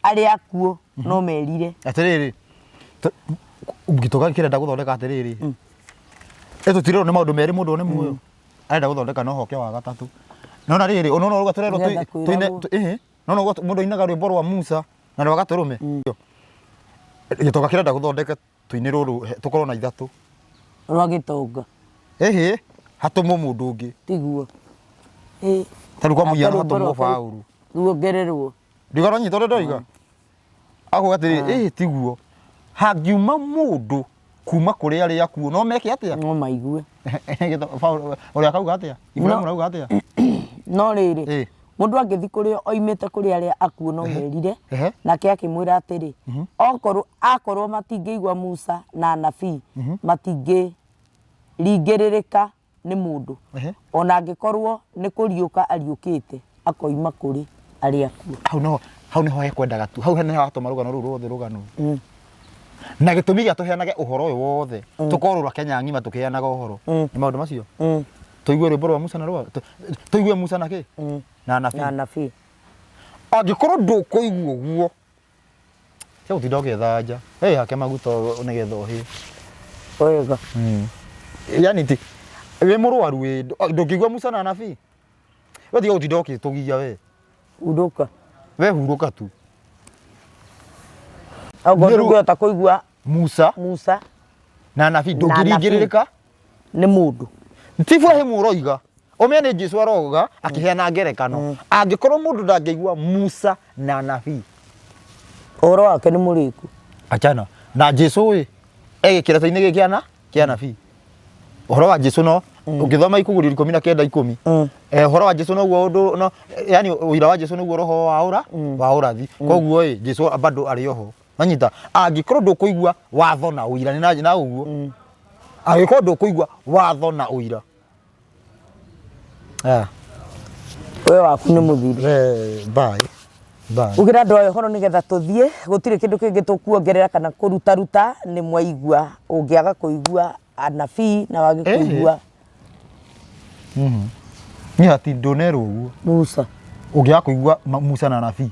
arĩa akuo no merire atĩrĩrĩ ungitoka kirenda guthondeka atiriri tutirero ni maundu meri mundu ni muoyo arenda guthondeka no hoke wa gatatu nona riri onona ruga turero tuine nona mundu inaga rwimbo rwa Musa na rwa gaturume gitoka kirenda guthondeka tuine ruru tukorwo na ithatu rwa gitonga hatumo mundu ungi tiguo taru kwa muyana hatumo Paulu ruongererwo ndigoro nyito ndoiga aho atiri tiguo hangiuma mundu kuma kuri ari akuo no meke atia no maigue uri akauga atia Ibrahimu arauga atia no riri mundu angithi kuri oimite kuri ari akuo no merire nake akimwira atiri akorwo matingĩigua Musa na nabii matingĩringĩrĩrĩka ni mundu ona angikorwo ni kuriuka ariukite akoima kuri ari akuo hau niho hekwendaga tu hau niho hatoma rugano ruru ruothe rugano na gitumi gia tuheanage uhoro uyu wothe tukorura Kenya ngima tukiheanaga uhoro ni maundu macio tuigue rwimbo rwa Musa na rwa tuigue Musa na ki na nabii angikorwo ndukuigua uguo cia gutinda ugithanja hake maguta nigetha uhi wega yani ti we murwaru we ndungigua Musa na nabii we tiga gutinda ukitugia we uruka we huruka tu Agogo atakoigua Musa na nabii ndungiringĩrĩrĩka ni mundu Ibrahimu roiga omene Jesu aroga akiheana ngerekano angikorwo mundu ndangĩigua Musa na nabii oro wake ni mũriku achana na Jesu we egĩkĩrĩte-inĩ gĩkĩ kĩa nabii uhoro wa Jesu no ungithoma Ikugũrio 19:10 uhoro wa Jesu no guo undu no yani uira wa Jesu no guo roho wa urathi koguo Jesu bado ari oho manyita angikorwo ndukuigua watho na uira ni na uguo angikorwo ndukuigua watho na uira we waku ni muthiri bye ugira ndoyo horo nigetha tuthie gutire kindu kingi tukuongerera kana kuruta ni mwaigua ungiaga kuigua anabii na wage kuigua ni hati ndonero uguo Musa ungiaga kuigua Musa na nabii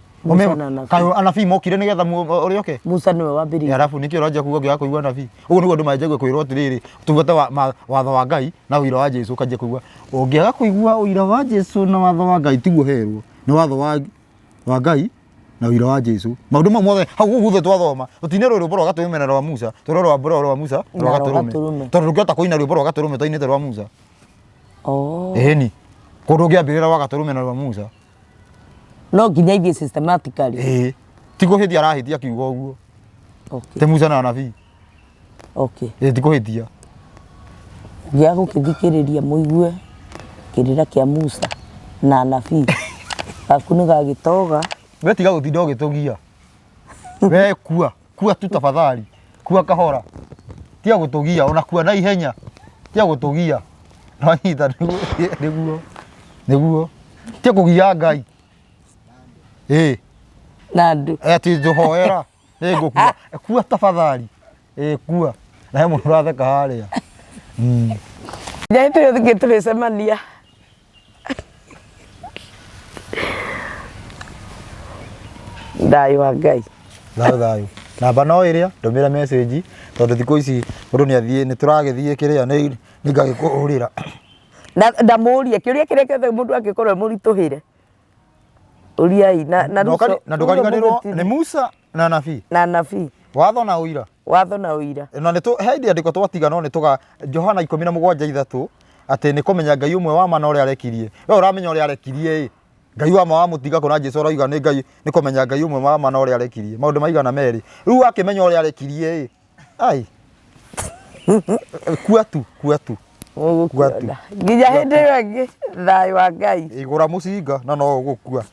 kayo anabii mokire nigetha uri oke Musa niwe wambiri arafu nikio roja kuga ungiaga kuigua nabii uguo niguo andu manjagwe kwirwo atiriri tungata watho wa Ngai na uira wa Jesu kaje kuigua ungiaga kuigua uira wa Jesu na watho wa Ngai tiguo herwo ni watho wa Ngai na uira wa Jesu maundu mamwe hau guthe twathoma tutine rwimbo rwa gaturume rwa Musa turorwa rwimbo rwa Musa rwa gaturume tondu ngiota kuina rwimbo rwa gaturume toinite rwa Musa ni kundu ngiambirira rwa gaturume na rwa Musa no nginya ithie systematically tikuhitia arahitia kiugo uguo te Musa na nabii tikuhitia gia gukithikiriria muigue kirira kia Musa na nabii gaku gagitoga we tiga gutinda ugitugia we kua tu tafadhali kua kahora tiga gutugia ona kua na ihenya tia gutugia no nyita niguo tia kugia Ngai Nandu ati njuhoera ngukua kua tafadhali kua na he mundu ratheka haria nyaite yo thigitire semania Thayu wa Ngai thayu namba no iria ndomira message tondu thikũ ici mundu ni athie ni turagithie kiria ni ngagikuhurira ndamuria kiuria kiria kiothe mundu angikorwo murituhire uriai na ndukariganirwo ni Musa na Nabii watho na uira na ni tu hendi andiko twatigana ni tuga Johana 17:3 ati ni kumenya Ngai umwe wa mana uria arekirie we uramenya uria arekirie Ngai wa ma wa mutiga kuna Jesu arauga ni Ngai ni kumenya Ngai umwe wa mana uria arekirie maundu maigana meri riu akimenya uria arekirie ai kua tu nginya hindi yo ngi thayu wa Ngai igura mucinga na no gukua